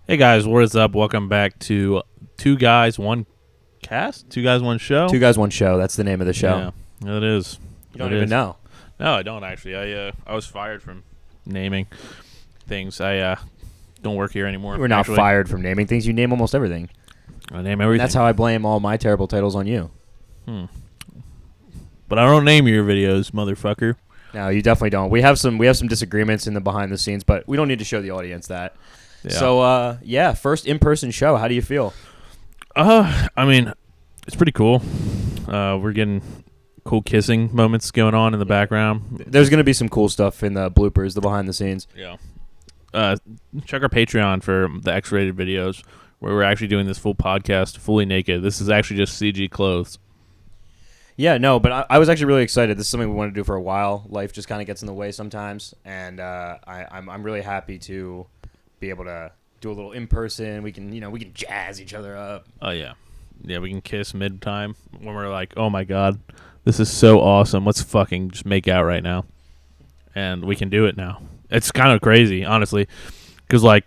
Hey guys, what is up? Welcome back to Two Guys, One Cast? Two Guys, One Show? Two Guys, One Show. That's the name of the show. Yeah, it is. You don't even know. No, I don't actually. I was fired from naming things. I don't work here anymore. We're not fired from naming things. You name almost everything. I name everything. That's how I blame all my terrible titles on you. But I don't name your videos, motherfucker. No, you definitely don't. We have some disagreements in the behind the scenes, but we don't need to show the audience that. Yeah. So, first in-person show. How do you feel? I mean, it's pretty cool. We're getting cool kissing moments going on in the background. There's going to be some cool stuff in the bloopers, the behind the scenes. Yeah. Check our Patreon for the X-rated videos where we're actually doing this full podcast fully naked. This is actually just CG clothes. Yeah, no, but I was actually really excited. This is something we wanted to do for a while. Life just kind of gets in the way sometimes, and I'm really happy to be able to do a little in person. We can jazz each other up. Oh yeah, we can kiss mid time when we're like, oh my god, this is so awesome. Let's fucking just make out right now, and we can do it now. It's kind of crazy, honestly, because like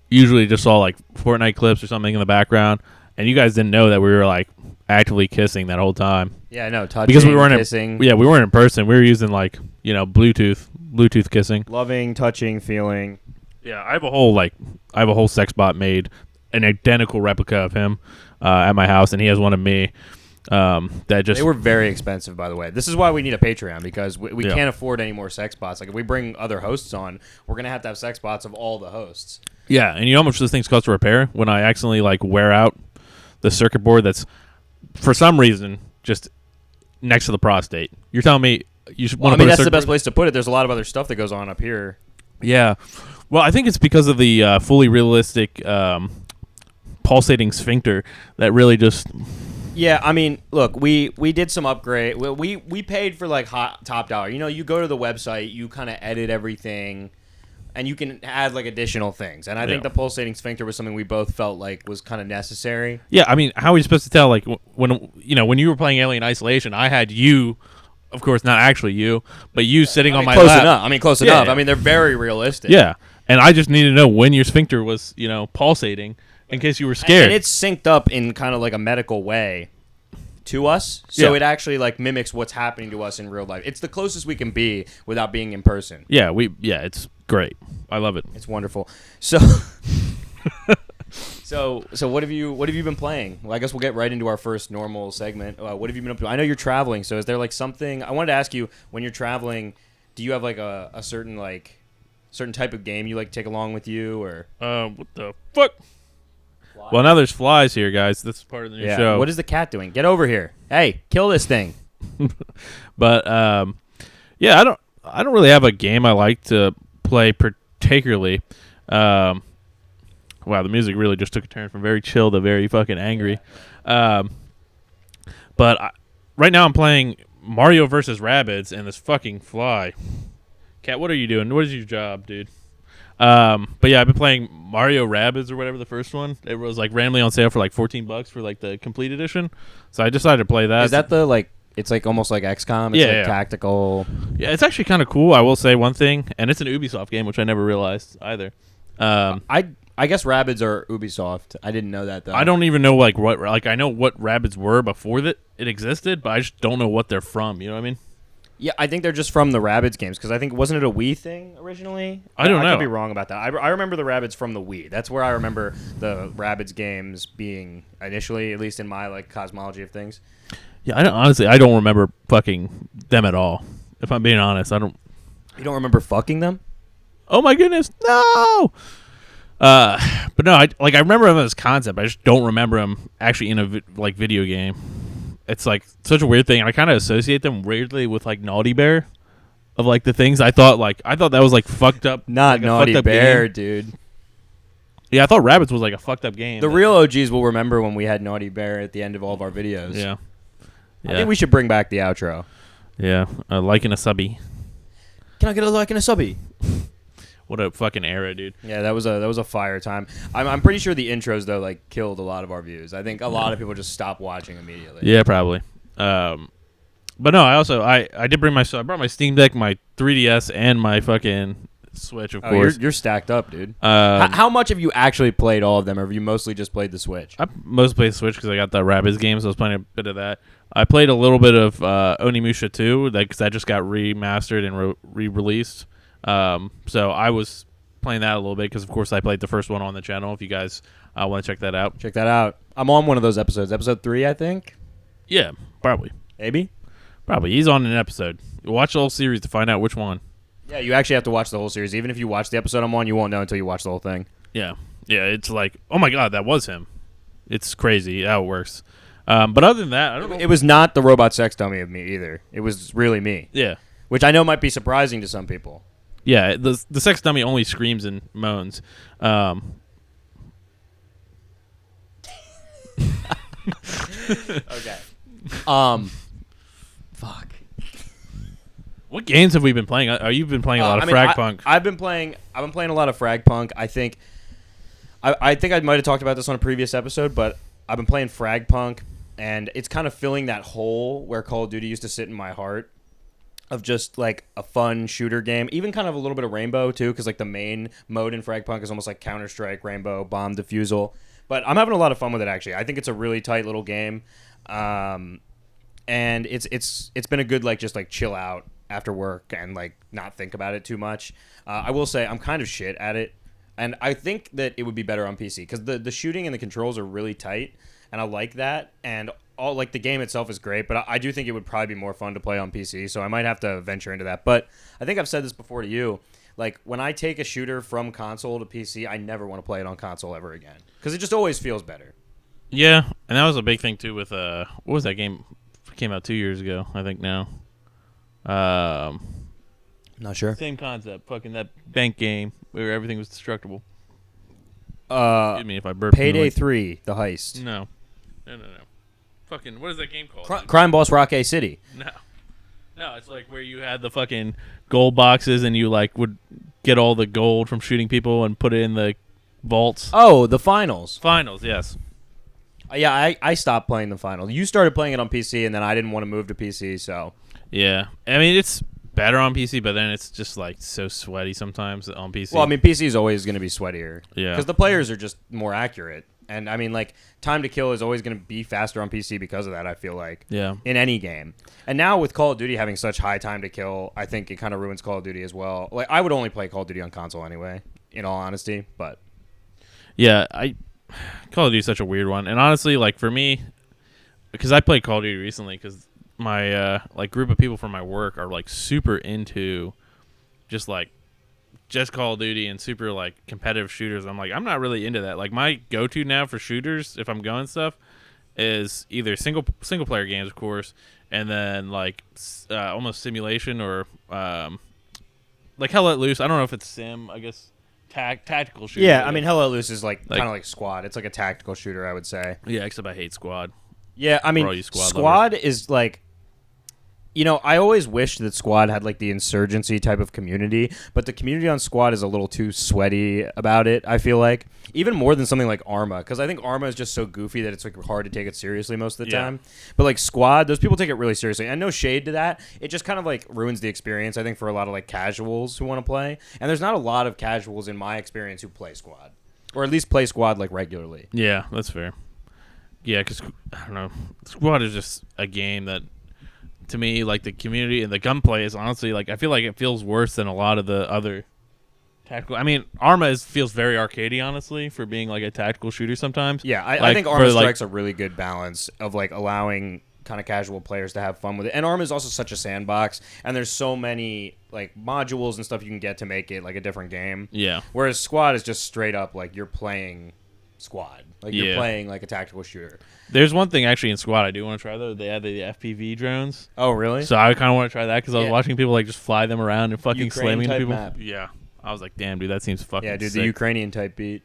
usually just saw like Fortnite clips or something in the background, and you guys didn't know that we were like actively kissing that whole time. Yeah, no, touching, because we weren't kissing. We weren't in person. We were using like Bluetooth kissing, loving, touching, feeling. Yeah, I have a whole sex bot made, an identical replica of him at my house, and he has one of me. They were very expensive, by the way. This is why we need a Patreon, because we can't afford any more sex bots. Like if we bring other hosts on, we're gonna have to have sex bots of all the hosts. Yeah, and you know how much this thing's cost to repair? When I accidentally like wear out the circuit board that's for some reason just next to the prostate. You're telling me you should want to? That's the best place to put it. There's a lot of other stuff that goes on up here. Yeah. Well, I think it's because of the fully realistic pulsating sphincter that really just... Yeah, I mean, look, we did some upgrade. We paid for, like, top dollar. You know, you go to the website, you kind of edit everything, and you can add, like, additional things. And I think the pulsating sphincter was something we both felt like was kind of necessary. Yeah, I mean, how are you supposed to tell, like, when you were playing Alien Isolation, I had you... Of course, not actually you, but you sitting on my close lap. Enough. Close enough. Yeah. I mean, they're very realistic. Yeah, and I just needed to know when your sphincter was, pulsating in case you were scared. And it's synced up in kind of like a medical way to us, so it actually like mimics what's happening to us in real life. It's the closest we can be without being in person. Yeah, it's great. I love it. It's wonderful. So. So what have you been playing? Well, I guess we'll get right into our first normal segment. What have you been up to? I know you're traveling, so is there like something I wanted to ask you when you're traveling? Do you have like a certain type of game you like to take along with you, or? What the fuck? Fly? Well, now there's flies here, guys. This is part of the new show. What is the cat doing? Get over here! Hey, kill this thing! But I don't really have a game I like to play particularly. Wow, the music really just took a turn from very chill to very fucking angry. But right now I'm playing Mario vs. Rabbids and this fucking fly. Cat, what are you doing? What is your job, dude? But yeah, I've been playing Mario Rabbids or whatever the first one. It was like randomly on sale for like $14 for like the complete edition. So I decided to play that. Is that the like? It's like almost like XCOM. It's like tactical. Yeah, it's actually kind of cool. I will say one thing, and it's an Ubisoft game, which I never realized either. I guess Rabbids are Ubisoft. I didn't know that though. I don't even know I know what Rabbids were before that it existed, but I just don't know what they're from. You know what I mean? Yeah, I think they're just from the Rabbids games because I think wasn't it a Wii thing originally? I don't know. I could be wrong about that. I remember the Rabbids from the Wii. That's where I remember the Rabbids games being initially, at least in my like cosmology of things. Yeah, I don't remember fucking them at all. If I'm being honest, I don't. You don't remember fucking them? Oh my goodness, no. But no, I remember them as concept. I just don't remember them actually in a video game. It's like such a weird thing, and I kind of associate them weirdly with like Naughty Bear, of like the things I thought that was like fucked up. Not like Naughty Bear, game. Dude. Yeah, I thought Rabbids was like a fucked up game. The real OGs will remember when we had Naughty Bear at the end of all of our videos. Yeah. I think we should bring back the outro. Yeah, like in a subby. Can I get a like in a subby? What a fucking era, dude. Yeah, that was a fire time. I'm pretty sure the intros though like killed a lot of our views. I think a lot of people just stopped watching immediately. Yeah, probably. But no, I did bring I brought my Steam Deck, my 3DS, and my fucking Switch, of Oh, course. you're stacked up, dude. How much have you actually played all of them, or have you mostly just played the Switch? I mostly played Switch because I got the Rabbids game, so I was playing a bit of that. I played a little bit of Onimusha 2, because that just got remastered and re-released. So I was playing that a little bit because, of course, I played the first one on the channel. If you guys want to check that out. Check that out. I'm on one of those episodes. Episode 3, I think. Yeah, probably. Maybe. Probably. He's on an episode. Watch the whole series to find out which one. Yeah, you actually have to watch the whole series. Even if you watch the episode I'm on, you won't know until you watch the whole thing. Yeah. Yeah, it's like, oh my god, that was him. It's crazy how it works. But other than that, I don't know. It was not the robot sex dummy of me either. It was really me. Yeah. Which I know might be surprising to some people. Yeah, the sex dummy only screams and moans. Okay. Fuck. What games have we been playing? You've been playing a lot of Fragpunk. I've been playing a lot of Fragpunk. I think I might have talked about this on a previous episode, but I've been playing Fragpunk, and it's kind of filling that hole where Call of Duty used to sit in my heart of just like a fun shooter game, even kind of a little bit of Rainbow too, because like the main mode in Fragpunk is almost like Counter-Strike, Rainbow, Bomb Defusal. But I'm having a lot of fun with it actually. I think it's a really tight little game, and it's been a good like just like chill out after work and like not think about it too much. I will say I'm kind of shit at it, and I think that it would be better on PC because the shooting and the controls are really tight, and I like that. And all like the game itself is great, but I do think it would probably be more fun to play on PC. So I might have to venture into that. But I think I've said this before to you. Like when I take a shooter from console to PC, I never want to play it on console ever again because it just always feels better. Yeah, and that was a big thing too with what was that game? It came out 2 years ago, I think now. Not sure. Same concept, fucking that bank game where everything was destructible. Excuse me if I burp. Payday 3, the heist. No. Fucking, what is that game called? Crime Boss Rock A City. No, it's like where you had the fucking gold boxes and you like would get all the gold from shooting people and put it in the vaults. Oh, the finals. Finals, yes. Yeah, I stopped playing the finals. You started playing it on PC, and then I didn't want to move to PC, so. Yeah, I mean it's better on PC, but then it's just like so sweaty sometimes on PC. Well, I mean PC is always going to be sweatier. Yeah, because the players are just more accurate, and I mean like time to kill is always going to be faster on PC because of that. I feel like in any game, and now with Call of Duty having such high time to kill, I think it kind of ruins Call of Duty as well. Like I would only play Call of Duty on console anyway, in all honesty, but yeah, Call of Duty is such a weird one, and honestly, like for me, because I played Call of Duty recently, because my like group of people from my work are like super into just Call of Duty and super like competitive shooters. I'm like, I'm not really into that. Like my go-to now for shooters, if I'm going stuff, is either single player games, of course, and then like almost simulation or like Hell Let Loose. I don't know if it's sim, I guess. Tactical shooter. Yeah, I mean, Hell Let Loose is like kind of like Squad. It's like a tactical shooter, I would say. Yeah, except I hate Squad. Yeah, I mean, Squad is like, you know, I always wish that Squad had like the insurgency type of community, but the community on Squad is a little too sweaty about it, I feel like. Even more than something like Arma, because I think Arma is just so goofy that it's like hard to take it seriously most of the time. But like Squad, those people take it really seriously. And no shade to that. It just kind of like ruins the experience, I think, for a lot of like casuals who want to play. And there's not a lot of casuals in my experience who play Squad. Or at least play Squad like regularly. Yeah, that's fair. Yeah, because, I don't know, Squad is just a game that, to me, like, the community and the gunplay is honestly, like, I feel like it feels worse than a lot of the other tactical. I mean, Arma feels very arcadey, honestly, for being, like, a tactical shooter sometimes. Yeah, I think Arma strikes a really good balance of, like, allowing kind of casual players to have fun with it. And Arma is also such a sandbox, and there's so many, like, modules and stuff you can get to make it, like, a different game. Yeah. Whereas Squad is just straight up, like, you're playing Squad. Like, you're playing, like, a tactical shooter. There's one thing, actually, in Squad I do want to try, though. They have the FPV drones. Oh, really? So I kind of want to try that, because I was watching people, like, just fly them around and fucking slamming into people. Map. Yeah. I was like, damn, dude, that seems fucking sick. The Ukrainian-type beat.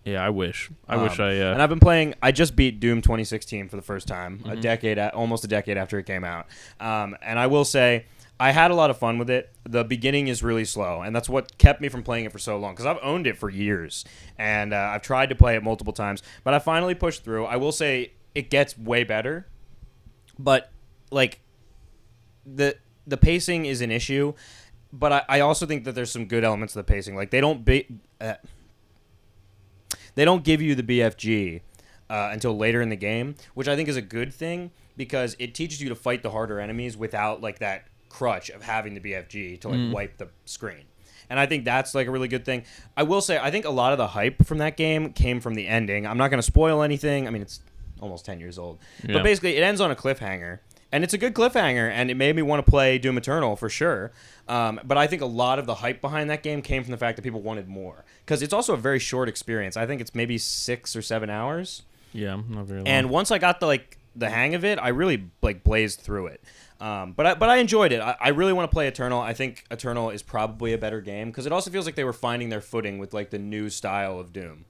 Yeah, I wish. And I've been playing. I just beat Doom 2016 for the first time, Mm-hmm. almost a decade after it came out. And I will say, I had a lot of fun with it. The beginning is really slow, and that's what kept me from playing it for so long. Because I've owned it for years, and I've tried to play it multiple times, but I finally pushed through. I will say it gets way better, but like the pacing is an issue. but I also think that there's some good elements of the pacing. Like they don't give you the BFG until later in the game, which I think is a good thing because it teaches you to fight the harder enemies without like that crutch of having the BFG to like wipe the screen. And I think that's like a really good thing. I will say I think a lot of the hype from that game came from the ending. I'm not going to spoil anything. I mean, it's almost 10 years old. Yeah. But basically, it ends on a cliffhanger. And it's a good cliffhanger, and it made me want to play Doom Eternal for sure. But I think a lot of the hype behind that game came from the fact that people wanted more. Because it's also a very short experience. I think it's maybe 6 or 7 hours. Yeah, not very long. And once I got the hang of it, I really blazed through it. But I enjoyed it. I really want to play Eternal. I think Eternal is probably a better game because it also feels like they were finding their footing with like the new style of Doom.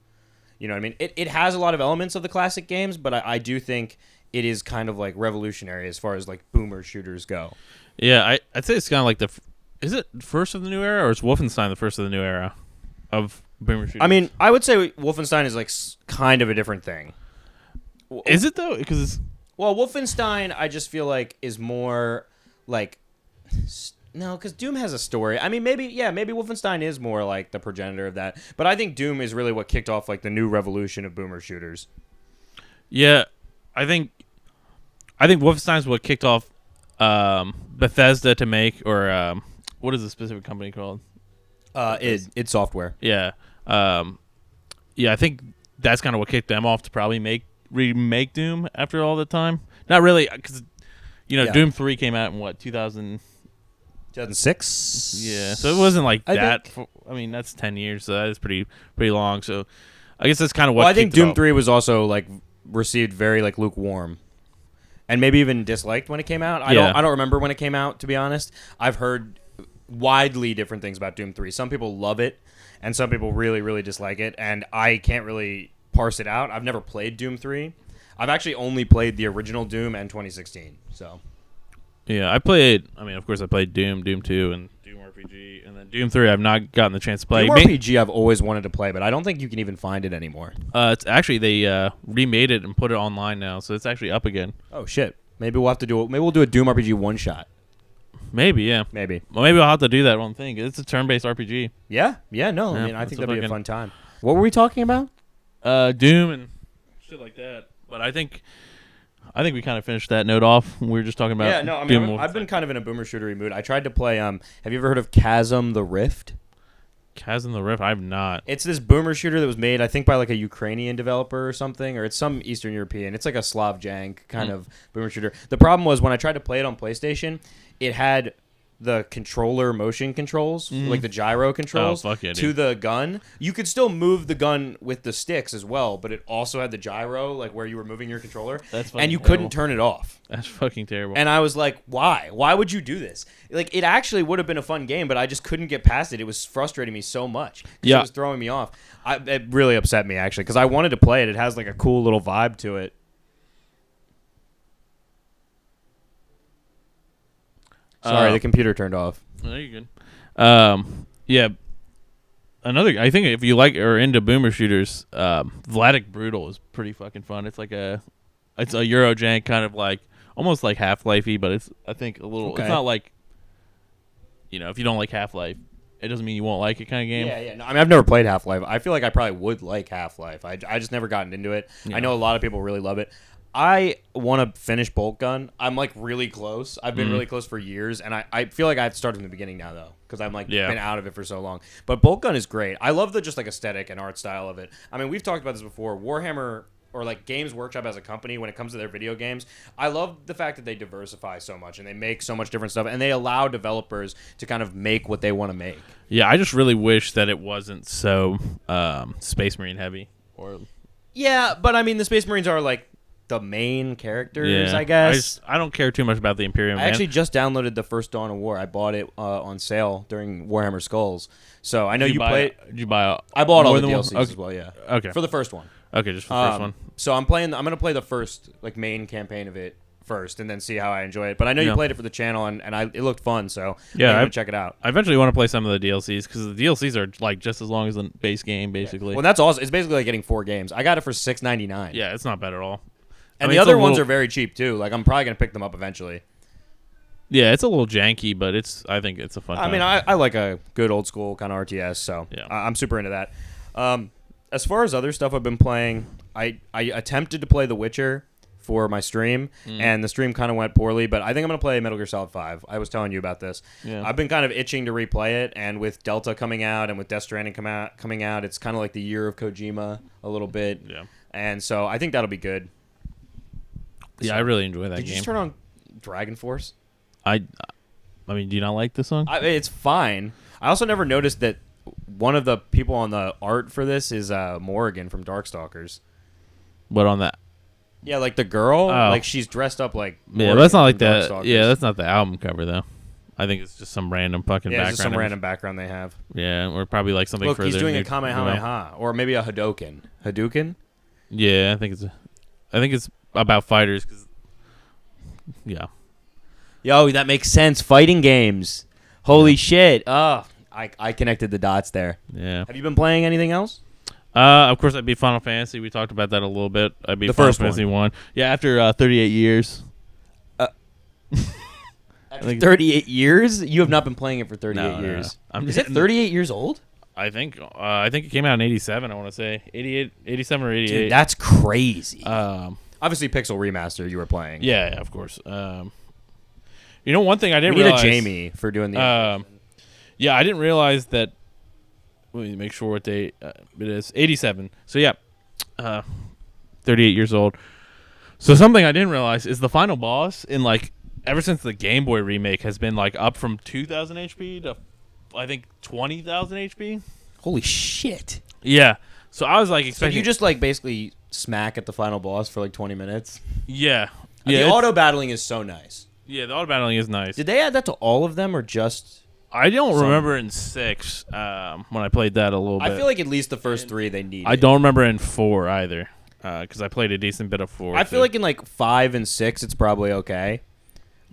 You know what I mean? It has a lot of elements of the classic games, but I do think it is kind of like revolutionary as far as like boomer shooters go. Yeah, I'd say it's kind of like is it first of the new era or is Wolfenstein the first of the new era of boomer shooters? I mean, I would say Wolfenstein is like kind of a different thing. Is it though? Because it's... Well, Wolfenstein, I just feel like is more like no, because Doom has a story. I mean, maybe Wolfenstein is more like the progenitor of that. But I think Doom is really what kicked off like the new revolution of boomer shooters. Yeah, I think Wolfenstein is what kicked off Bethesda to make, or what is the specific company called? id Software. Yeah, I think that's kind of what kicked them off to probably remake Doom after all the time. Not really, because Doom 3 came out in what 2006. Yeah, so it wasn't like that. I mean, that's 10 years, so that is pretty long. So I guess that's kind of what. Well, I think Doom 3 was also like received very like lukewarm, and maybe even disliked when it came out. I don't remember when it came out, to be honest. I've heard widely different things about Doom 3. Some people love it, and some people really, really dislike it, and I can't really parse it out. I've never played Doom 3. I've actually only played the original Doom and 2016. So yeah, of course I played Doom 2, and Doom RPG, and then Doom 3 I've not gotten the chance to play. Doom RPG I've always wanted to play, but I don't think you can even find it anymore. It's actually, they remade it and put it online now, so it's actually up again. Oh shit. Maybe we'll do a Doom RPG one shot. Maybe, yeah. Maybe. Well, maybe I'll have to do that one thing. It's a turn-based RPG. Yeah, no. I mean, I think that'd be a fun time. What were we talking about? Doom and shit like that. But I think we kind of finished that note off. We were just talking about. Yeah, no. I mean, I've been kind of in a boomer shootery mood. I tried to play. Have you ever heard of Chasm the Rift? Chasm the Rift? I've not. It's this boomer shooter that was made, I think, by like a Ukrainian developer or something, or it's some Eastern European. It's like a Slav jank kind of boomer shooter. The problem was when I tried to play it on PlayStation, it had the controller motion controls, like the gyro controls, to the gun. You could still move the gun with the sticks as well, but it also had the gyro, like where you were moving your controller, and you couldn't turn it off. That's fucking terrible. And I was like, why? Why would you do this? Like, it actually would have been a fun game, but I just couldn't get past it. It was frustrating me so much. Yeah. It was throwing me off. It really upset me, actually, because I wanted to play it. It has like a cool little vibe to it. Sorry, the computer turned off. No, you're good. Yeah. I think if you like or into boomer shooters, Vladik Brutal is pretty fucking fun. It's like it's a Eurojank kind of like almost like Half-Life-y, but it's I think a little. Okay. It's not like if you don't like Half-Life, it doesn't mean you won't like it kind of game. Yeah. No, I mean, I've never played Half-Life. I feel like I probably would like Half-Life. I just never gotten into it. Yeah. I know a lot of people really love it. I want to finish Bolt Gun. I'm like really close. I've been really close for years, and I feel like I have to start from the beginning now though, because I'm like been out of it for so long. But Bolt Gun is great. I love the just like aesthetic and art style of it. I mean, we've talked about this before. Warhammer or like Games Workshop as a company, when it comes to their video games, I love the fact that they diversify so much and they make so much different stuff, and they allow developers to kind of make what they want to make. Yeah, I just really wish that it wasn't so Space Marine heavy. Yeah, but I mean, the Space Marines are like the main characters, I guess. I don't care too much about the Imperium. I actually just downloaded the first Dawn of War. I bought it on sale during Warhammer Skulls. So I know you played. Did you buy? I bought all the DLCs as well. Yeah. Okay. For the first one. Okay, just for the first one. So I'm gonna play the first like main campaign of it first, and then see how I enjoy it. But I know you played it for the channel, and it looked fun. So I'm gonna check it out. I eventually want to play some of the DLCs because the DLCs are like just as long as the base game, basically. Yeah. Well, that's awesome. It's basically like getting 4 games. I got it for $6.99. Yeah, it's not bad at all. And the other ones are very cheap too. Like I'm probably gonna pick them up eventually. Yeah, it's a little janky, but I think it's a fun time. I mean, I like a good old school kind of RTS, so Yeah. I'm super into that. As far as other stuff I've been playing, I attempted to play The Witcher for my stream, and the stream kind of went poorly, but I think I'm going to play Metal Gear Solid 5. I was telling you about this. Yeah. I've been kind of itching to replay it, and with Delta coming out and with Death Stranding coming out, it's kind of like the year of Kojima a little bit. Yeah. And so I think that'll be good. Yeah, I really enjoy that Did game. you just turn on Dragon Force? I mean, do you not like this song? It's fine. I also never noticed that one of the people on the art for this is Morrigan from Darkstalkers. But on that. Yeah, like the girl, Oh. like she's dressed up like. Yeah, that's not like Morrigan that. from Darkstalkers. Yeah, that's not the album cover though. I think it's just some random fucking Yeah, background. it's just some image. random background they have. Yeah, or probably like something Look, for he's their doing a new- Kamehameha, or maybe a Hadouken. Hadouken? Yeah, I think it's about fighters. Yeah. Yo, that makes sense. Fighting games. Holy shit. Oh, I connected the dots there. Yeah. Have you been playing anything else? Of course, I beat Final Fantasy. We talked about that a little bit. I beat The Final first one. Fantasy 1. Yeah, after 38 years. After 38 years? You have not been playing it for 38 No, no, years. I'm Is just- it 38 years old? I think it came out in 87, I want to say. 87 or 88. Dude, that's crazy. Um, Obviously, Pixel Remaster you were playing. yeah, of course. You know, one thing I didn't We need realize. a Jamie for doing the. Yeah, I didn't realize that. Let me make sure what date it is. 87. So yeah, 38 years old. So something I didn't realize is the final boss in like ever since the Game Boy remake has been like up from 2,000 HP to I think 20,000 HP. Holy shit! Yeah. So I was like So expecting. you just like basically smack at the final boss for like 20 minutes. yeah. The Yeah, auto battling is so nice. yeah, the auto battling is nice. Did they add that to all of them or just? I don't some? remember in 6 when I played that a little bit. I feel like at least the first three they need. I don't remember in 4 either because I played a decent bit of 4. I feel like in like 5 and 6 it's probably okay.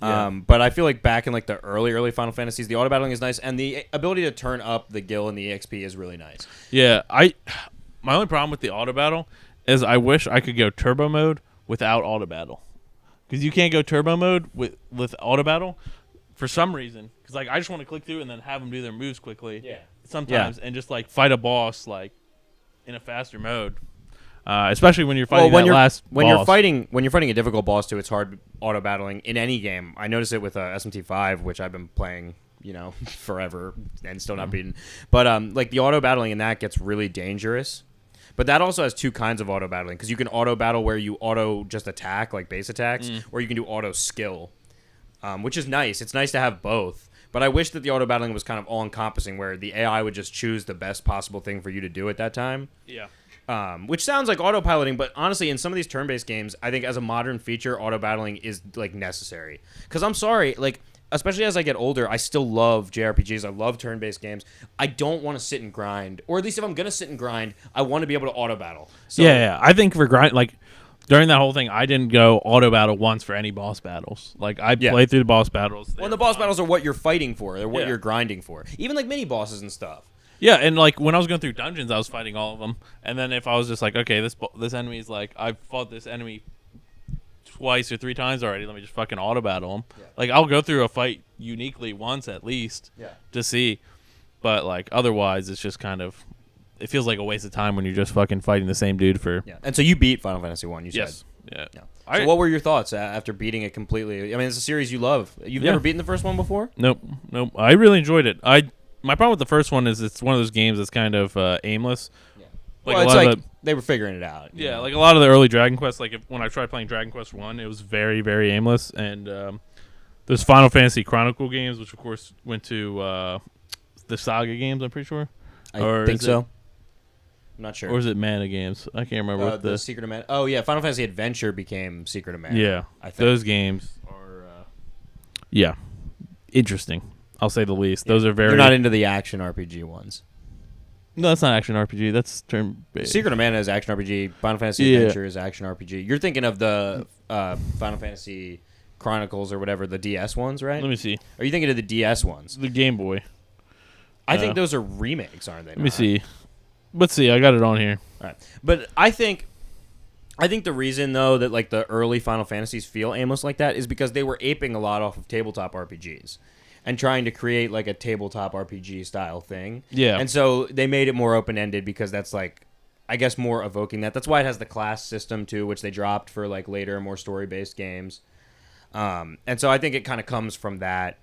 Yeah. But I feel like back in like the early Final Fantasies, the auto battling is nice, and the ability to turn up the gil and the EXP is really nice. Yeah, my only problem with the auto battle is I wish I could go turbo mode without auto battle, because you can't go turbo mode with auto battle for some reason. Because like I just want to click through and then have them do their moves quickly. Yeah. Sometimes and just like fight a boss like in a faster mode, especially when you're fighting when you're last when boss. you're fighting a difficult boss too, it's hard auto battling in any game. I noticed it with SMT5, which I've been playing, forever and still not beaten. But like the auto battling in that gets really dangerous. But that also has two kinds of auto battling, because you can auto battle where you auto just attack like base attacks, or you can do auto skill, which is nice. It's nice to have both. But I wish that the auto battling was kind of all encompassing, where the AI would just choose the best possible thing for you to do at that time. Yeah. Which sounds like autopiloting, but honestly, in some of these turn-based games, I think as a modern feature, auto battling is like necessary. Because I'm sorry, like especially as I get older, I still love JRPGs. I love turn-based games. I don't want to sit and grind, or at least if I'm gonna sit and grind, I want to be able to auto battle. So, yeah. I think for grind like. During that whole thing, I didn't go auto battle once for any boss battles. Like I played through the boss battles. Well, the boss battles are what you're fighting for. They're what Yeah. you're grinding for. Even like mini bosses and stuff. Yeah, and like when I was going through dungeons, I was fighting all of them. And then if I was just like, okay, this enemy's like, I've fought this enemy twice or 3 times already. Let me just fucking auto battle him. Yeah. Like I'll go through a fight uniquely once at least to see. But like otherwise, it's just kind of, it feels like a waste of time when you're just fucking fighting the same dude for. Yeah. And so you beat Final Fantasy 1, you Yes. said. Yeah. Yeah. So what were your thoughts after beating it completely? I mean, it's a series you love. You've never beaten the first one before? Nope. I really enjoyed it. My problem with the first one is it's one of those games that's kind of aimless. Yeah. Like Well, a it's lot like of they were figuring it out. yeah, like a lot of the early Dragon Quest. Like when I tried playing Dragon Quest 1, it was very, very aimless. And there's Final Fantasy Chronicle games, which of course went to the Saga games. I'm pretty sure. I think so. I'm not sure. Or is it Mana games? I can't remember what the Secret of Mana. Oh yeah, Final Fantasy Adventure became Secret of Mana. Yeah, I think. those games are interesting. I'll say the least. Those are very. You're not into the action RPG ones. No, that's not action RPG. That's turn based. Secret of Mana is action RPG. Final Fantasy Adventure is action RPG. You're thinking of the Final Fantasy Chronicles or whatever, the DS ones, right? Let me see. Are you thinking of the DS ones? The Game Boy. I think those are remakes, aren't they? Let me see. Let's see. I got it on here. All right. But I think I think the reason though that like the early Final Fantasies feel aimless like that is because they were aping a lot off of tabletop RPGs and trying to create like a tabletop RPG style thing. Yeah. And so they made it more open ended because that's like, I guess, more evoking that. That's why it has the class system too, which they dropped for like later, more story based games. And so I think it kind of comes from that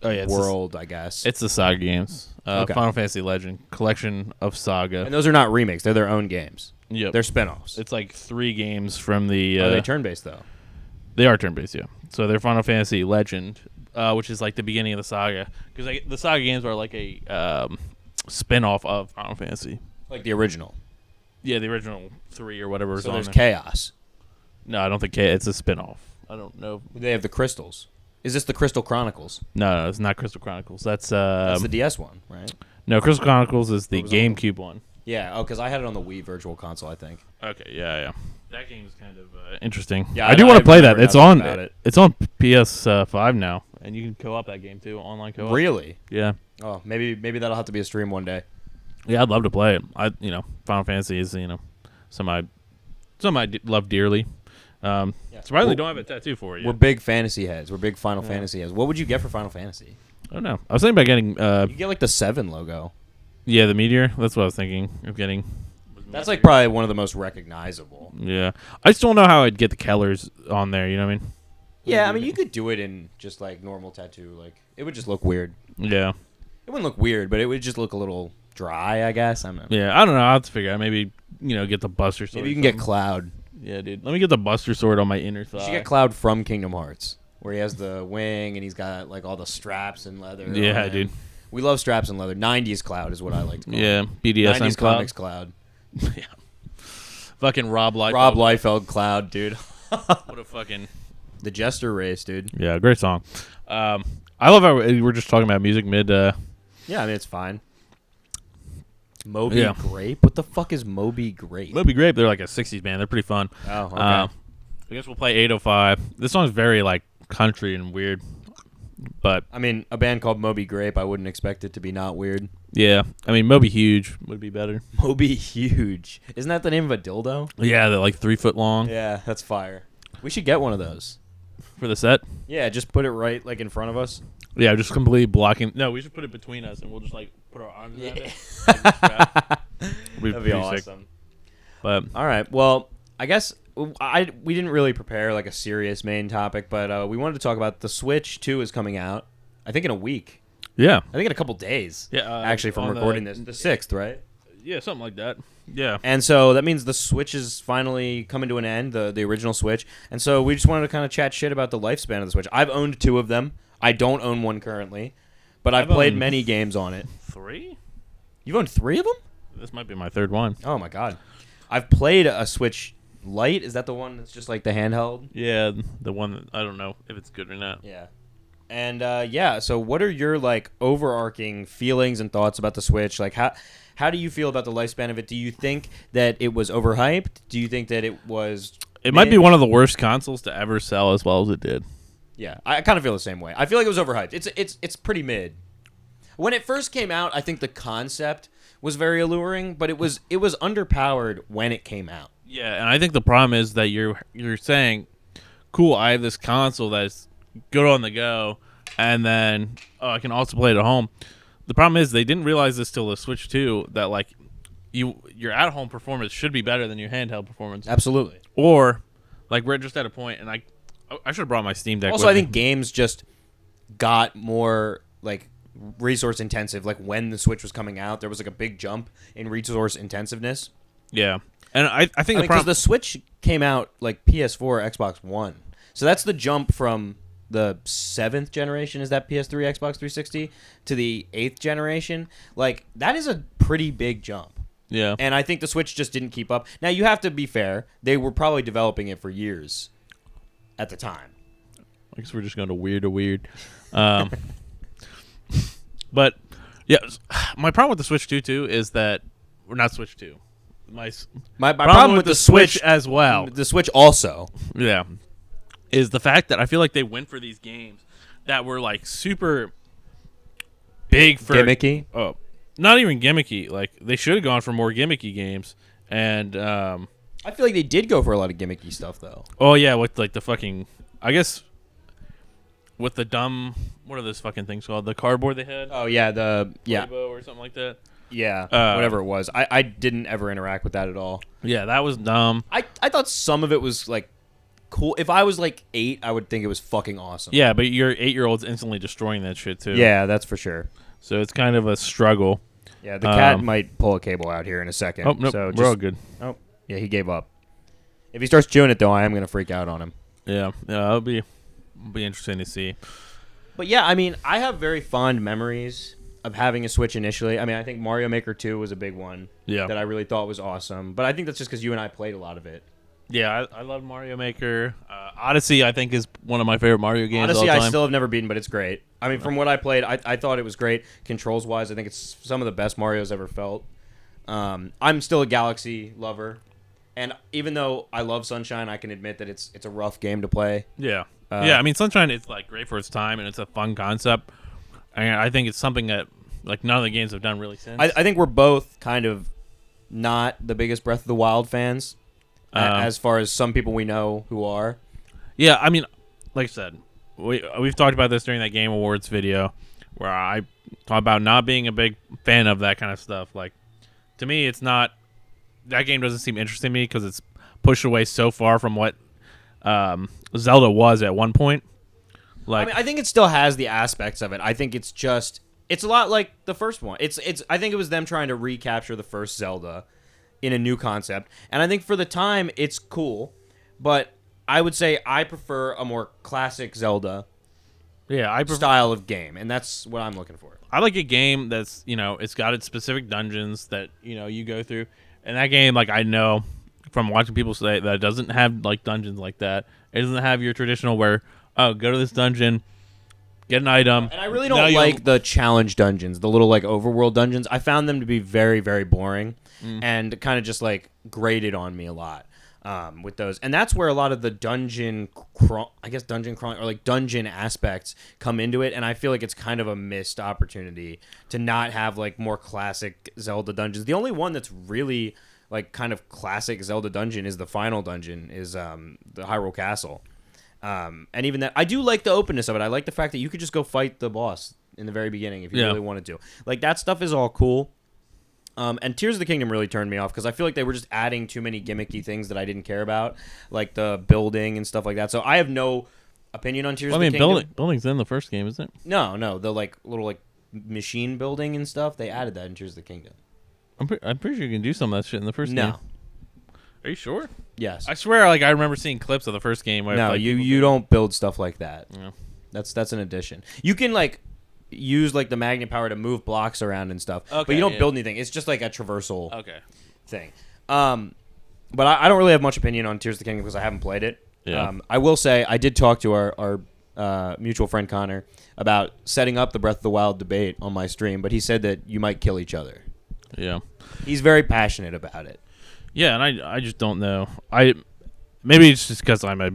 world, I guess. It's the Saga games. Okay. Final Fantasy Legend Collection of Saga. And those are not remakes; they're their own games. Yep. They're spinoffs. It's like 3 games from the. Are they turn based though? They are turn based, yeah. So they're Final Fantasy Legend, which is like the beginning of the Saga, because the Saga games are like a spin-off of Final Fantasy. Like the original. Yeah, the original 3 or whatever was So on there's there. Chaos. No, I don't think it's a spin-off. I don't know. They have the crystals. Is this the Crystal Chronicles? No, it's not Crystal Chronicles. That's That's the DS one, right? no, Crystal Chronicles is the What was on GameCube one. Yeah. Oh, because I had it on the Wii Virtual Console, I think. Okay, yeah. That game's kind of interesting. Yeah, I do want to play that. remember It's nothing on. about it. It's on PS5 now, and you can co-op that game too, online co-op. Really? Yeah. Oh, maybe that'll have to be a stream one day. Yeah, I'd love to play it. Final Fantasy is some I love dearly. Surprisingly, don't have a tattoo for it. We're big fantasy heads. We're big Final Fantasy heads. What would you get for Final Fantasy? I don't know. I was thinking about getting. You get like the 7 logo. Yeah, the meteor. That's what I was thinking of getting. That's like probably one of the most recognizable. Yeah, I still don't know how I'd get the Kellers on there. You know what I mean? Yeah, I mean you could do it in just like normal tattoo. Like it would just look weird. Yeah. It wouldn't look weird, but it would just look a little dry, I guess. I'm not. Yeah, I don't know. I'll have to figure out. Maybe get the Buster Sword. Maybe you can get Cloud. Yeah, dude. Let me get the Buster Sword on my inner thigh. You should get Cloud from Kingdom Hearts, where he has the wing and he's got like all the straps and leather. Yeah, on dude. him. We love straps and leather. 90s Cloud is what I like to call Yeah, it. BDSM 90s Cloud. comics Cloud. Yeah. Fucking Rob Liefeld. Rob Liefeld Cloud, dude. What a fucking... The Jester race, dude. Yeah, great song. I love how we're just talking about music mid... Yeah, I mean, it's fine. Moby Grape? What the fuck is Moby Grape? Moby Grape, they're like a 60s band. They're pretty fun. Oh, okay. I guess we'll play 805. This song's very, like, country and weird. But... I mean, a band called Moby Grape, I wouldn't expect it to be not weird. Yeah. I mean, Moby Huge would be better. Moby Huge. Isn't that the name of a dildo? Yeah, they're like 3 foot long. Yeah, that's fire. We should get one of those. For the set? Yeah, just put it right, like, in front of us. Yeah, just completely blocking... No, we should put it between us, and we'll just, like, put our arms around it. That'd be awesome. Sick. But... All right, well, I guess... we didn't really prepare, like, a serious main topic, but we wanted to talk about the Switch 2 is coming out, I think, in a week. Yeah. I think in a couple days. Yeah. Actually, from recording this. The 6th, right? Yeah, something like that. Yeah. And so that means the Switch is finally coming to an end, the original Switch. And so we just wanted to kind of chat shit about the lifespan of the Switch. I've owned 2 of them. I don't own one currently, but I've played many games on it. 3? You've owned 3 of them? This might be my 3rd one. Oh, my God. I've played a Switch Lite. Is that the one that's just like the handheld? Yeah, the one that I don't know if it's good or not. Yeah. And, so what are your, like, overarching feelings and thoughts about the Switch? Like, how do you feel about the lifespan of it? Do you think that it was overhyped? Do you think that it was... It might be one of the worst consoles to ever sell as well as it did. Yeah, I kind of feel the same way. I feel like it was overhyped. It's pretty mid. When it first came out, I think the concept was very alluring, but it was underpowered when it came out. Yeah, and I think the problem is that you're saying, cool, I have this console that's good on the go, and then I can also play it at home. The problem is they didn't realize this till the Switch 2 that like your at-home performance should be better than your handheld performance. Absolutely. Or like we're just at a point, and I should have brought my Steam Deck. Also, I think games just got more like resource intensive. Like when the Switch was coming out, there was like a big jump in resource intensiveness. Yeah, and I think because the Switch came out like PS4, Xbox One, so that's the jump from the 7th generation, is that PS3, Xbox 360, to the 8th generation. Like that is a pretty big jump. Yeah, and I think the Switch just didn't keep up. Now you have to be fair; they were probably developing it for years at the time. I guess we're just going to weird. But yeah, my problem with the Switch 2 too is that we're not Switch 2. My problem with the Switch as well. The Switch also. Yeah. Is the fact that I feel like they went for these games that were like super big for gimmicky. Oh, not even gimmicky. Like they should have gone for more gimmicky games. And I feel like they did go for a lot of gimmicky stuff though. Oh yeah, with like the fucking, I guess, with the dumb, what are those fucking things called? The cardboard they had. Oh yeah, Playbo or something like that. Yeah, whatever it was. I didn't ever interact with that at all. Yeah, that was dumb. I thought some of it was like cool. If I was like 8, I would think it was fucking awesome. Yeah, but your 8-year-old's instantly destroying that shit too. Yeah, that's for sure. So it's kind of a struggle. Yeah, the cat might pull a cable out here in a second. Oh, nope, so we're all good. Oh, yeah, he gave up. If he starts chewing it, though, I am going to freak out on him. Yeah, it'll be interesting to see. But yeah, I mean, I have very fond memories of having a Switch initially. I mean, I think Mario Maker 2 was a big one that I really thought was awesome. But I think that's just because you and I played a lot of it. Yeah, I love Mario Maker. Odyssey, I think, is one of my favorite Mario games Odyssey, of all time. I still have never beaten, but it's great. I mean, from what I played, I thought it was great. Controls-wise, I think it's some of the best Mario's ever felt. I'm still a Galaxy lover. And even though I love Sunshine, I can admit that it's a rough game to play. Yeah. I mean, Sunshine is like great for its time, and it's a fun concept. And I think it's something that like none of the games have done really since. I think we're both kind of not the biggest Breath of the Wild fans, as far as some people we know who are. Yeah, I mean, like I said, we've talked about this during that Game Awards video, where I talked about not being a big fan of that kind of stuff. Like, to me, it's not. That game doesn't seem interesting to me because it's pushed away so far from what Zelda was at one point. Like, I mean, I think it still has the aspects of it. I think it's a lot like the first one. I think it was them trying to recapture the first Zelda in a new concept, and I think for the time it's cool. But I would say I prefer a more classic Zelda style of game, and that's what I'm looking for. I like a game that's, it's got its specific dungeons that, you go through. And that game, like, I know from watching people say that it doesn't have, like, dungeons like that. It doesn't have your traditional where, go to this dungeon, get an item. And I really don't like the challenge dungeons, the little, like, overworld dungeons. I found them to be very, very boring and kind of just, like, grated on me a lot with those. And that's where a lot of the dungeon crawling or, like, dungeon aspects come into it. And I feel like it's kind of a missed opportunity to not have, like, more classic Zelda dungeons. The only one that's really, like, kind of classic Zelda dungeon is the final dungeon, is the Hyrule Castle. And even that, I do like the openness of it. I like the fact that you could just go fight the boss in the very beginning if you really wanted to. Like, that stuff is all cool. And Tears of the Kingdom really turned me off because I feel like they were just adding too many gimmicky things that I didn't care about, like the building and stuff like that. So I have no opinion on Tears of the Kingdom. Building's in the first game, isn't it? No, the like little like machine building and stuff. They added that in Tears of the Kingdom. I'm pretty sure you can do some of that shit in the first game. Are you sure? Yes. I swear, like I remember seeing clips of the first game. Where, no, like, you don't build stuff like that. Yeah. That's an addition. You can like use like the magnet power to move blocks around and stuff, but you don't build anything. It's just like a traversal thing. But I don't really have much opinion on Tears of the Kingdom because I haven't played it. Yeah. I will say I did talk to our mutual friend Connor about setting up the Breath of the Wild debate on my stream, but he said that you might kill each other. Yeah. He's very passionate about it. Yeah, and I just don't know. Maybe it's just because I'm a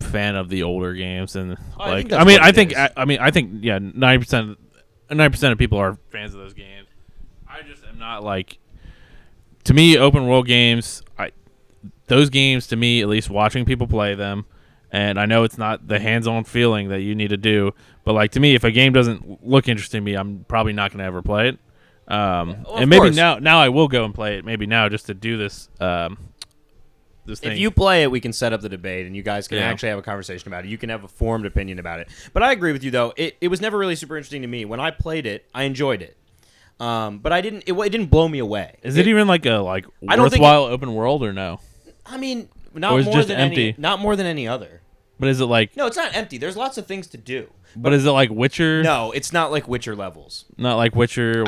fan of the older games and I think 90% of people are fans of those games. I just am not like. To me, open world games, those games to me, at least watching people play them, and I know it's not the hands-on feeling that you need to do, but like to me, if a game doesn't look interesting to me, I'm probably not going to ever play it. And maybe now I will go and play it. Maybe now just to do this. This thing. If you play it, we can set up the debate, and you guys can actually have a conversation about it. You can have a formed opinion about it. But I agree with you, though. It was never really super interesting to me. When I played it, I enjoyed it. But I didn't. It didn't blow me away. Is it even like a worthwhile open world or no? I mean, not more than empty. Not more than any other. But is it like? No, it's not empty. There's lots of things to do. But is it like Witcher? No, it's not like Witcher levels. Not like Witcher.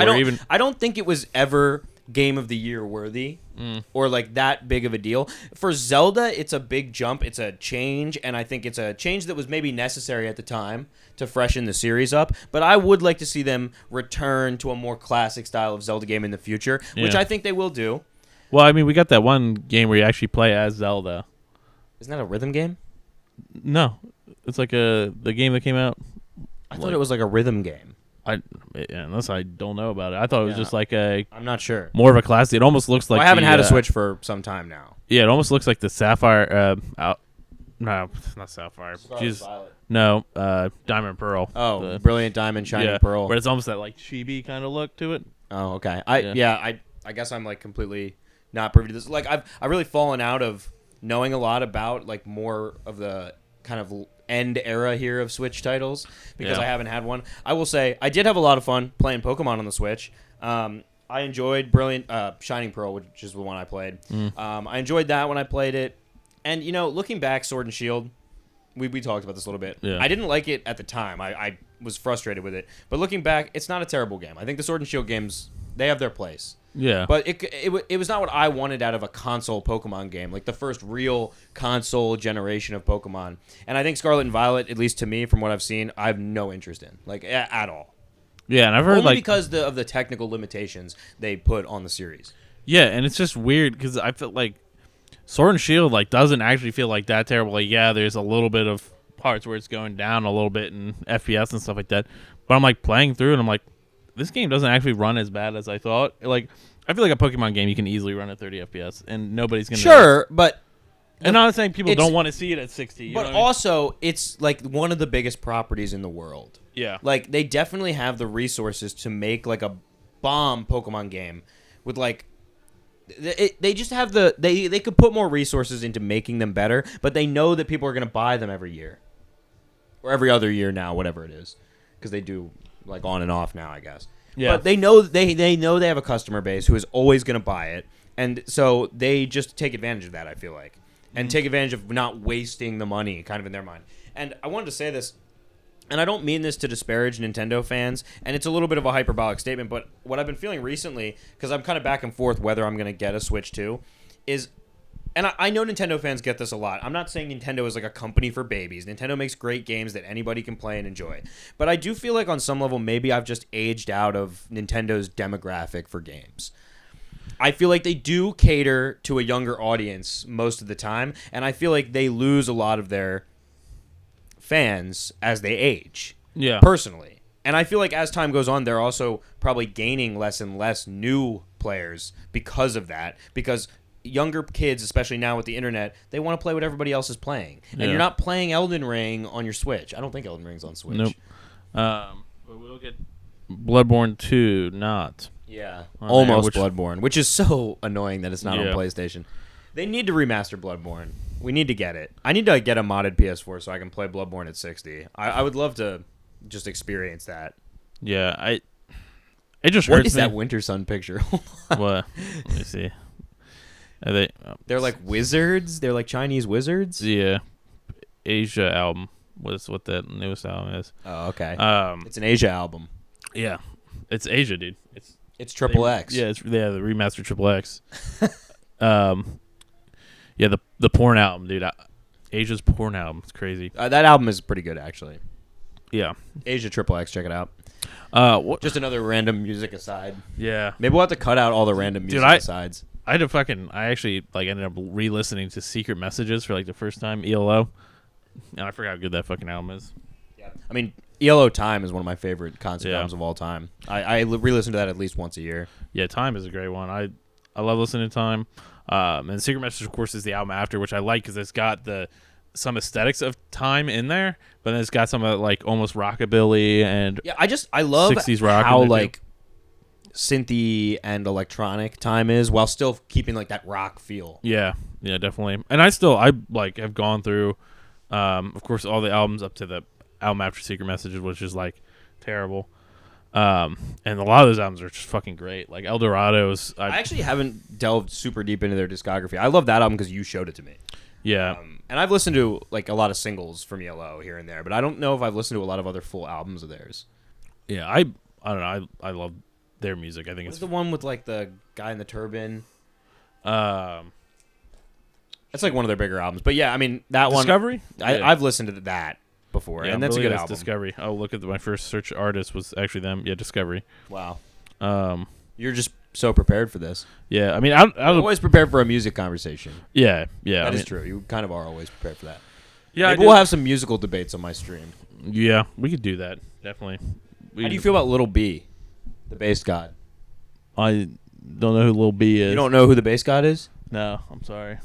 I don't think it was ever Game of the Year worthy or like that big of a deal. For Zelda, it's a big jump. It's a change, and I think it's a change that was maybe necessary at the time to freshen the series up. But I would like to see them return to a more classic style of Zelda game in the future, which I think they will do. Well, I mean, we got that one game where you actually play as Zelda. Isn't that a rhythm game? No, it's like the game that came out. I thought it was like a rhythm game. Unless I don't know about it. I thought it was just like I'm not sure. More of a classic. It almost looks like I haven't had a Switch for some time now. Yeah, it almost looks like the Sapphire. No, not Sapphire. Scarlet Violet. No, Diamond Pearl. Oh, Brilliant Diamond, Shining Pearl. But it's almost that like chibi kind of look to it. Oh, okay. I guess I'm like completely not privy to this. Like I've really fallen out of knowing a lot about like more of the kind of end era here of Switch titles because I haven't had one. I will say I did have a lot of fun playing Pokemon on the Switch. I enjoyed Brilliant Shining Pearl, which is the one I played. I enjoyed that when I played it. And, you know, looking back, Sword and Shield, we talked about this a little bit. Yeah. I didn't like it at the time. I was frustrated with it. But looking back, it's not a terrible game. I think the Sword and Shield games, they have their place. Yeah. But it was not what I wanted out of a console Pokemon game, like the first real console generation of Pokemon. And I think Scarlet and Violet, at least to me, from what I've seen, I have no interest in, like, at all. Yeah, and I've heard Only like because of the technical limitations they put on the series. Yeah, and it's just weird because I feel like Sword and Shield like doesn't actually feel like that terrible. Like, yeah, there's a little bit of parts where it's going down a little bit in FPS and stuff like that. But I'm like playing through and I'm like, this game doesn't actually run as bad as I thought. Like, I feel like a Pokemon game you can easily run at 30 FPS and nobody's gonna. Sure, but. And I'm not saying people don't want to see it at 60. But also, it's like one of the biggest properties in the world. Yeah. Like, they definitely have the resources to make like a bomb Pokemon game with like. They just have they could put more resources into making them better, but they know that people are going to buy them every year. Or every other year now, whatever it is. Because they do like on and off now, I guess. Yeah. But they know they have a customer base who is always going to buy it, and so they just take advantage of that, I feel like. And take advantage of not wasting the money, kind of in their mind. And I wanted to say this, and I don't mean this to disparage Nintendo fans, and it's a little bit of a hyperbolic statement, but what I've been feeling recently, because I'm kind of back and forth whether I'm going to get a Switch 2, is, and I know Nintendo fans get this a lot. I'm not saying Nintendo is like a company for babies. Nintendo makes great games that anybody can play and enjoy. But I do feel like on some level, maybe I've just aged out of Nintendo's demographic for games. I feel like they do cater to a younger audience most of the time, and I feel like they lose a lot of their fans as they age. Yeah. Personally. And I feel like as time goes on, they're also probably gaining less and less new players because of that. Because younger kids, especially now with the internet, they want to play what everybody else is playing. And you're not playing Elden Ring on your Switch. I don't think Elden Ring's on Switch. Nope. But we'll get Bloodborne 2, not. Yeah, almost Bloodborne, which is so annoying that it's not on PlayStation. They need to remaster Bloodborne. We need to get it. I need to get a modded PS4 so I can play Bloodborne at 60. I would love to just experience that. Yeah, it just What hurts is me. that Winter Sun picture? What? Let me see. Are they're like wizards? They're like Chinese wizards? Yeah. Asia album was what that newest album is. Oh, okay. It's an Asia album. Yeah. It's Asia, dude. It's Triple X. Yeah, the remastered Triple X. Yeah, the porn album, dude. Asia's porn album. It's crazy. That album is pretty good, actually. Yeah. Asia Triple X, check it out. Just another random music aside. Yeah. Maybe we'll have to cut out all the random music asides. I actually like ended up re-listening to Secret Messages for like the first time, ELO, and I forgot how good that fucking album is. Yeah. I mean, ELO Time is one of my favorite concept albums of all time. I re-listen to that at least once a year. Yeah, Time is a great one. I love listening to Time. And Secret Message, of course, is the album after, which I like because it's got some aesthetics of Time in there, but then it's got some of like almost rockabilly and I love 60s rock how like synthy and electronic Time is while still keeping like that rock feel. Yeah, definitely. And I like have gone through, of course, all the albums up to the album after Secret Messages, which is like terrible. And a lot of those albums are just fucking great. Like El Dorado's. I actually haven't delved super deep into their discography. I love that album because you showed it to me. Yeah. And I've listened to like a lot of singles from ELO here and there, but I don't know if I've listened to a lot of other full albums of theirs. Yeah, I don't know. I love their music. I think it's the one with like the guy in the turban. That's like one of their bigger albums. But yeah, I mean that Discovery? one. I've listened to that before, and that's a good album. Discovery. Oh, look at my first search artist was actually them. Yeah, Discovery. Wow. You're just so prepared for this. Yeah, I mean, I'm always prepared for a music conversation. Yeah. That is true. You kind of are always prepared for that. Yeah, maybe we'll have some musical debates on my stream. Yeah, we could do that. Definitely. How do you feel about Little B, the bass god? I don't know who Lil B is. You don't know who the bass god is? No, I'm sorry.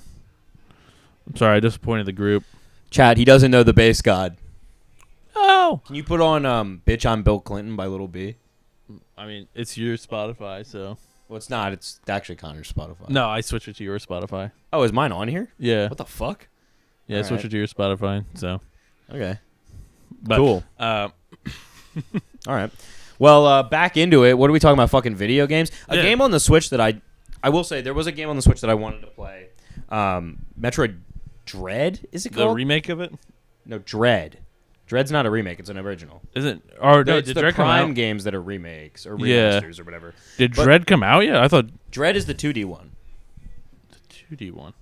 I'm sorry, I disappointed the group. Chad, he doesn't know the bass god. Oh! Can you put on Bitch I'm Bill Clinton by Lil B? I mean, it's your Spotify, so. Well, it's not. It's actually Connor's Spotify. No, I switched it to your Spotify. Oh, is mine on here? Yeah. What the fuck? Yeah, I switched it to your Spotify, so. Okay. But, cool. All right. Well, back into it. What are we talking about? Fucking video games? A game on the Switch that I will say, there was a game on the Switch that I wanted to play. Metroid Dread, is it called? The remake of it? No, Dread. Dread's not a remake. It's an original. Isn't? Or no, it's did the Dread come Prime out? games that are remakes or remasters or whatever. Did Dread come out yet? I thought Dread is the 2D one. the 2D one.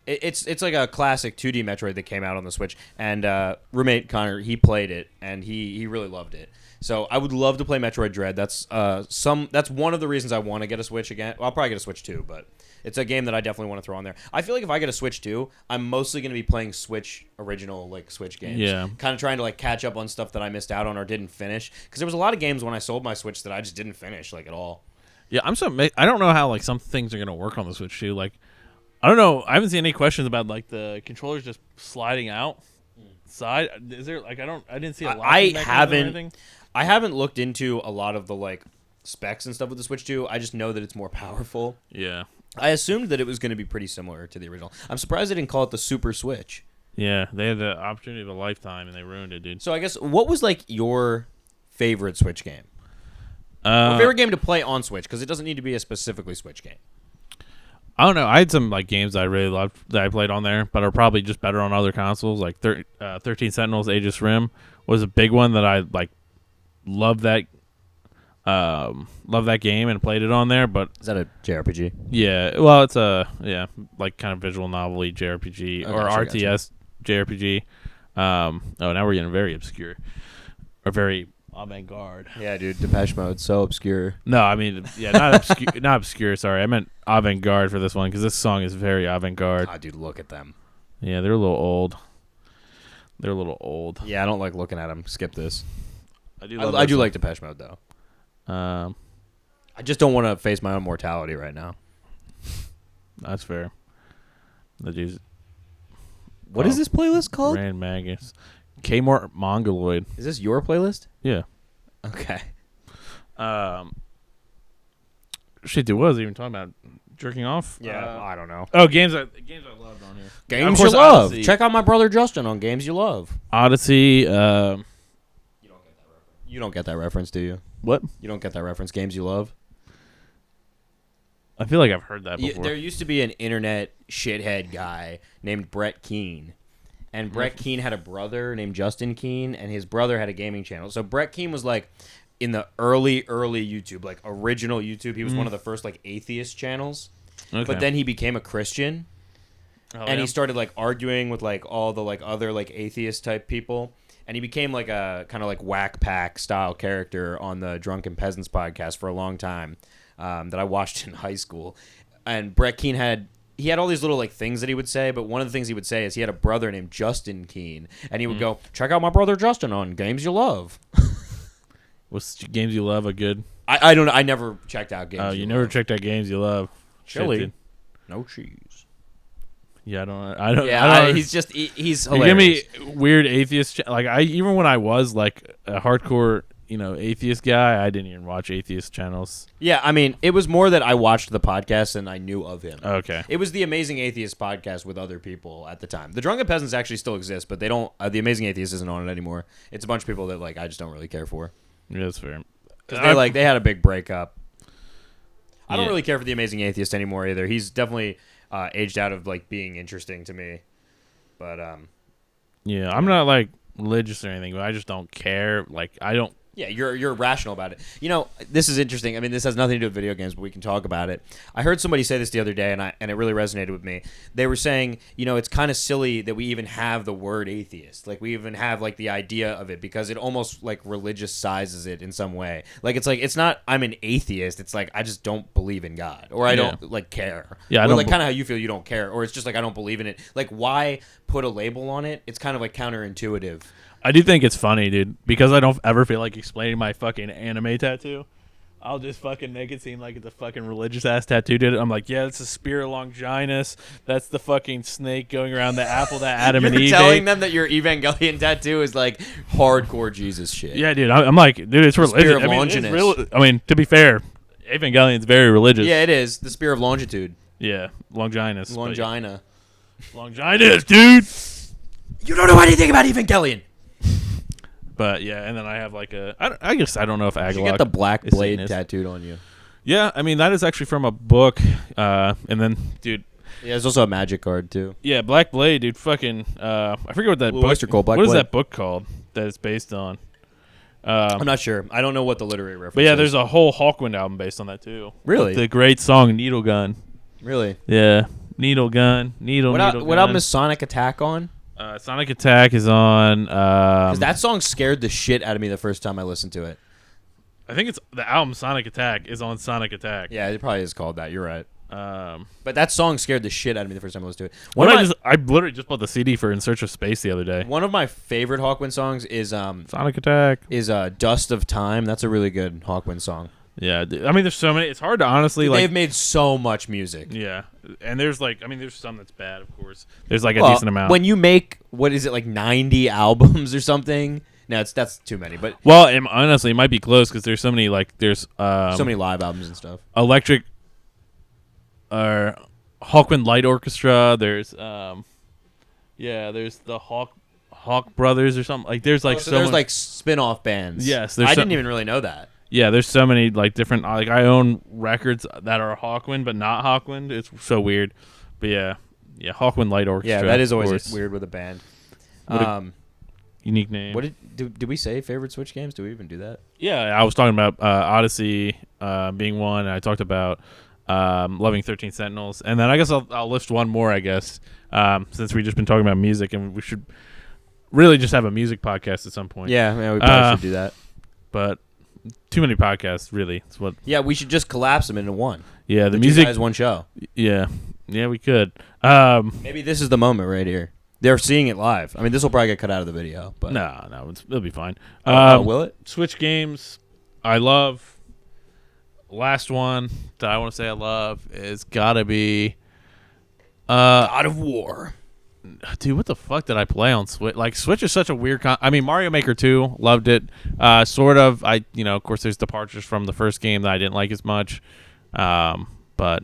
It's like a classic 2D Metroid that came out on the Switch, and roommate Connor, he played it and he really loved it. So I would love to play Metroid Dread. That's one of the reasons I want to get a Switch again. Well, I'll probably get a Switch too, but it's a game that I definitely want to throw on there. I feel like if I get a Switch too, I'm mostly going to be playing Switch original Switch games. Yeah. Kind of trying to catch up on stuff that I missed out on or didn't finish, because there was a lot of games when I sold my Switch that I just didn't finish at all. Yeah, I don't know how some things are going to work on the Switch too. I don't know. I haven't seen any questions about the controllers just sliding out side. Is there I didn't see a lot. I haven't looked into a lot of the specs and stuff with the Switch 2. I just know that it's more powerful. Yeah. I assumed that it was going to be pretty similar to the original. I'm surprised they didn't call it the Super Switch. Yeah, they had the opportunity of a lifetime and they ruined it, dude. So I guess what was your favorite Switch game? Or favorite game to play on Switch, because it doesn't need to be a specifically Switch game. I don't know. I had some games that I really loved that I played on there, but are probably just better on other consoles. 13 Sentinels, Aegis Rim was a big one that I loved that game and played it on there. But is that a JRPG? Yeah, well, it's a kind of visual novel-y JRPG or RTS JRPG. Oh, now we're getting very obscure or very avant-garde. Yeah, dude, Depeche Mode, so obscure. No, I mean, yeah, not obscure. Not obscure. Sorry, I meant avant-garde for this one because this song is very avant-garde. God, dude, look at them. Yeah, they're a little old. Yeah, I don't like looking at them. Skip this. I do like Depeche Mode though. I just don't want to face my own mortality right now. That's fair. What is this playlist called? Grand Magus. Kmart Mongoloid. Is this your playlist? Yeah. Okay. Shit, dude, what was I even talking about? Jerking off? Yeah, I don't know. Oh, games I loved on here. Games you love. Odyssey. Check out my brother Justin on Games You Love. Odyssey. You don't get that reference, do you? What? You don't get that reference. Games You Love. I feel like I've heard that before. There used to be an internet shithead guy named Brett Keane. And Brett Keane had a brother named Justin Keane, and his brother had a gaming channel. So Brett Keane was in the early YouTube, original YouTube. He was one of the first atheist channels. Okay. But then he became a Christian. And he started arguing with all the other atheist type people. And he became a kind of whack pack style character on the Drunken Peasants podcast for a long time that I watched in high school. And Brett Keane had all these little things that he would say, but one of the things he would say is he had a brother named Justin Keane, and he would go, check out my brother Justin on Games You Love. Was Games You Love a good? I don't know. I never checked out Games You Love. Oh, you never checked out Games You Love. Chili. Shit, no cheese. Yeah, I don't. Yeah, he's hilarious. You give me weird atheist. Even when I was a hardcore, atheist guy, I didn't even watch atheist channels. Yeah, I mean, it was more that I watched the podcast and I knew of him. Okay. It was the Amazing Atheist podcast with other people at the time. The Drunken Peasants actually still exist, but they don't. The Amazing Atheist isn't on it anymore. It's a bunch of people that I just don't really care for. Yeah, that's fair. Because they had a big breakup. I don't really care for the Amazing Atheist anymore either. He's definitely aged out of being interesting to me. But yeah, I'm not religious or anything, but I just don't care. I don't. Yeah, you're rational about it. This is interesting. I mean, this has nothing to do with video games, but we can talk about it. I heard somebody say this the other day, and it really resonated with me. They were saying, it's kind of silly that we even have the word atheist. We even have the idea of it because it almost religious sizes it in some way. It's not I'm an atheist. It's I just don't believe in God, or I don't care. Yeah, I don't kind of how you feel. You don't care, or it's just I don't believe in it. Why put a label on it? It's kind of counterintuitive. I do think it's funny, dude, because I don't ever feel like explaining my fucking anime tattoo. I'll just fucking make it seem like it's a fucking religious ass tattoo. Did it? I'm like, yeah, it's a spear of Longinus. That's the fucking snake going around the apple that Adam and Eve telling ate. them that your Evangelion tattoo is like hardcore Jesus shit. Yeah, dude. I'm like, dude, it's religious. Spear of I mean, Longinus. I mean, to be fair, Evangelion's very religious. Yeah, it is. The spear of longitude. Yeah, Longinus. Longina. Longinus, dude. You don't know anything about Evangelion. But yeah, and then I have like I guess I don't know if Agalok. You get the black is blade Satanist. tattooed on you. Yeah, I mean that is actually from a book. And then, dude. Yeah, there's also a magic card too. Yeah, Black Blade, dude. Fucking, I forget what that Blue book. Oyster Cult, Black what is Blade. that book called that it's based on? I'm not sure. I don't know what the literary reference. But yeah, is. there's a whole Hawkwind album based on that too. Really? The great song Needle Gun. Really. Yeah, Needle Gun, Needle. What Gun. album is Sonic Attack on? Sonic Attack is on. Because that song scared the shit out of me the first time I listened to it. I think it's the album Sonic Attack is on Sonic Attack. Yeah, it probably is called that. You're right. But But that song scared the shit out of me the first time I listened to it. I literally just bought the CD for In Search of Space the other day. One of my favorite Hawkwind songs is Sonic Attack is Dust of Time. That's a really good Hawkwind song. Yeah, I mean, there's so many. It's hard to honestly like. They've made so much music. Yeah, and there's like, I mean, there's some that's bad, of course. There's like a decent amount. When you make what is it like 90 albums or something? No, that's too many. But well, honestly, it might be close because there's so many like there's so many live albums and stuff. Electric, or Hawkwind Light Orchestra. There's there's the Hawk Brothers or something. Like there's like so there's like spin-off bands. Yes, I didn't even really know that. Yeah, there's so many like different. Like I own records that are Hawkwind but not Hawkwind. It's so weird, but yeah, Hawkwind Light Orchestra. Yeah, that is always weird with a band. Unique name. What did we say favorite Switch games? Do we even do that? Yeah, I was talking about Odyssey being one. And I talked about loving 13 Sentinels, and then I guess I'll list one more. I guess since we've just been talking about music, and we should really just have a music podcast at some point. Yeah, we probably should do that. But too many podcasts, really. It's what. Yeah, we should just collapse them into one. Yeah, the music music is one show. Yeah, we could. Maybe this is the moment right here. They're seeing it live. I mean, this will probably get cut out of the video, but no, it'll be fine. Will it? Switch games, I love. Last one that I want to say I love is gotta be God of War. Dude, what the fuck did I play on Switch? Like, Switch is such a weird I mean, Mario Maker 2, loved it. Sort of. Of course, there's departures from the first game that I didn't like as much. But,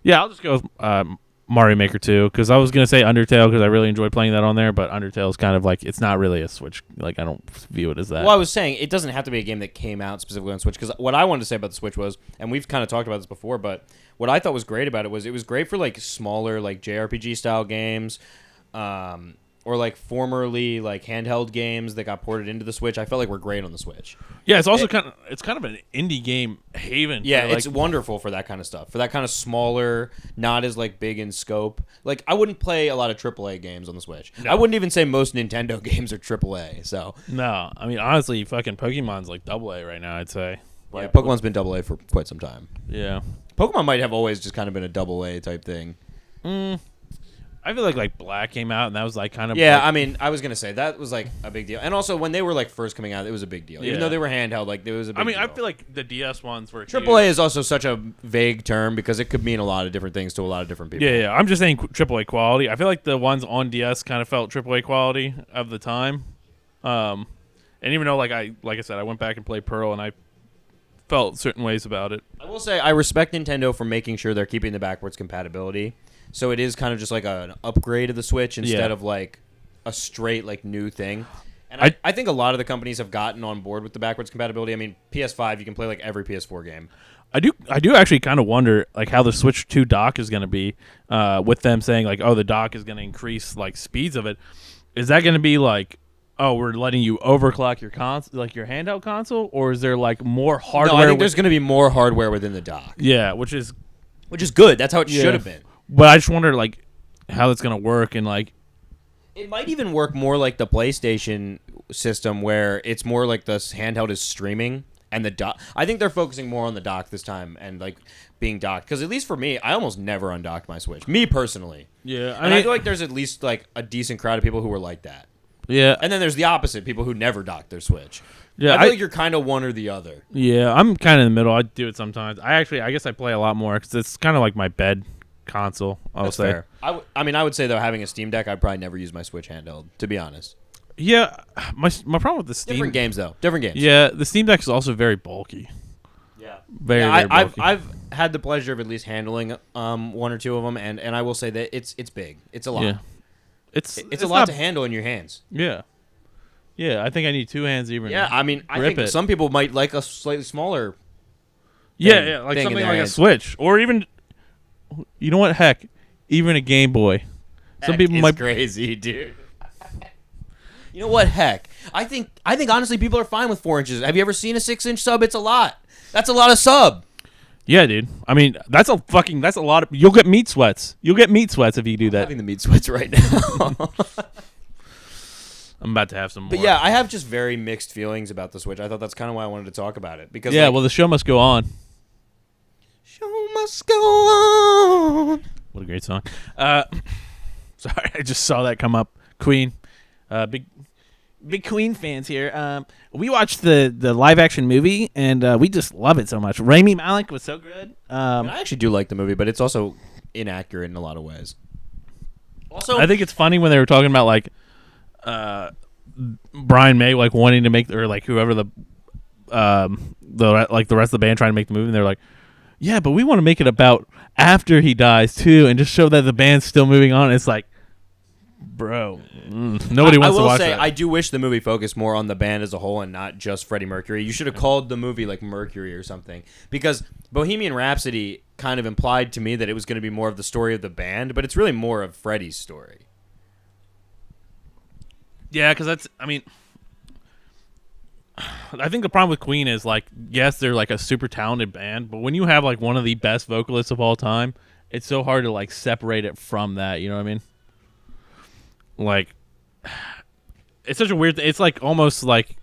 yeah, I'll just go with Mario Maker 2, because I was going to say Undertale, because I really enjoyed playing that on there, but Undertale is kind of like, it's not really a Switch. Like, I don't view it as that. Well, I was saying, it doesn't have to be a game that came out specifically on Switch, because what I wanted to say about the Switch was, and we've kind of talked about this before, but what I thought was great about it was great for, like, smaller, like, JRPG-style games, or like formerly like handheld games that got ported into the Switch. I felt like were great on the Switch. Yeah, it's also kind of an indie game haven. Yeah, it's wonderful for that kind of stuff. For that kind of smaller, not as like big in scope. Like I wouldn't play a lot of AAA games on the Switch. No. I wouldn't even say most Nintendo games are AAA. So no, I mean honestly, fucking Pokemon's like AA right now. I'd say. Like, yeah, Pokemon's been AA for quite some time. Yeah, Pokemon might have always just kind of been a AA type thing. I feel like Black came out and that was like kind of I mean I was gonna say that was like a big deal, and also when they were like first coming out, it was a big deal. Even though they were handheld, like there was a big deal. I feel like the DS ones were AAA is also such a vague term because it could mean a lot of different things to a lot of different people. Yeah. I'm just saying AAA quality. I feel like the ones on DS kind of felt AAA quality of the time, and even though like I said, I went back and played Pearl and I felt certain ways about it. I will say I respect Nintendo for making sure they're keeping the backwards compatibility. So it is kind of just like an upgrade of the Switch instead of like a straight like new thing. And I think a lot of the companies have gotten on board with the backwards compatibility. I mean, PS5 you can play like every PS4 game. I do actually kind of wonder like how the Switch 2 dock is going to be with them saying like, oh, the dock is going to increase like speeds of it. Is that going to be like, oh, we're letting you overclock your like your handheld console, or is there like more hardware? No, I think there's going to be more hardware within the dock. Yeah, which is good. That's how it should have been. But I just wonder, like, how that's going to work, and, like... It might even work more like the PlayStation system, where it's more like the handheld is streaming, and the dock... I think they're focusing more on the dock this time, and, like, being docked. Because at least for me, I almost never undocked my Switch. Me, personally. Yeah. I feel like there's at least, like, a decent crowd of people who are like that. Yeah. And then there's the opposite, people who never dock their Switch. Yeah, I feel like you're kind of one or the other. Yeah, I'm kind of in the middle. I do it sometimes. I guess I play a lot more because it's kind of like my bed console. I'll say. Fair. I would say though, having a Steam Deck, I'd probably never use my Switch handheld. To be honest. Yeah, my problem with the Steam. Different games though. Different games. Yeah, the Steam Deck is also very bulky. Yeah. Very bulky. I've had the pleasure of at least handling one or two of them, and I will say that it's big. It's a lot. Yeah. It's a lot to handle in your hands. Yeah. Yeah, I think I need two hands even. Yeah, I mean, I think some people might like a slightly smaller. Yeah, like something like a Switch, or even, you know what? Heck, even a Game Boy. Some people might crazy, dude. You know what? Heck, I think honestly, people are fine with 4 inches. Have you ever seen a 6-inch sub? It's a lot. That's a lot of sub. Yeah, dude. I mean, that's a lot of. You'll get meat sweats. You'll get meat sweats if you do that. I'm having the meat sweats right now. I'm about to have some more. But yeah, I have just very mixed feelings about the Switch. I thought that's kind of why I wanted to talk about it because well, the show must go on. Show must go on. What a great song. Sorry, I just saw that come up. Queen, big Queen fans here. We watched the live action movie and we just love it so much. Rami Malek was so good. I actually do like the movie, but it's also inaccurate in a lot of ways. Also, I think it's funny when they were talking about like Brian May like wanting to make, or like whoever the rest of the band trying to make the movie, and they're like, yeah, but we want to make it about after he dies too, and just show that the band's still moving on. It's like, bro, nobody wants to watch that. I do wish the movie focused more on the band as a whole and not just Freddie Mercury. You should have called the movie like Mercury or something, because Bohemian Rhapsody kind of implied to me that it was going to be more of the story of the band, but it's really more of Freddie's story. Yeah, because I think the problem with Queen is, like, yes, they're like a super talented band, but when you have like one of the best vocalists of all time, it's so hard to like separate it from that. You know what I mean? Like, it's such a weird thing. It's like almost like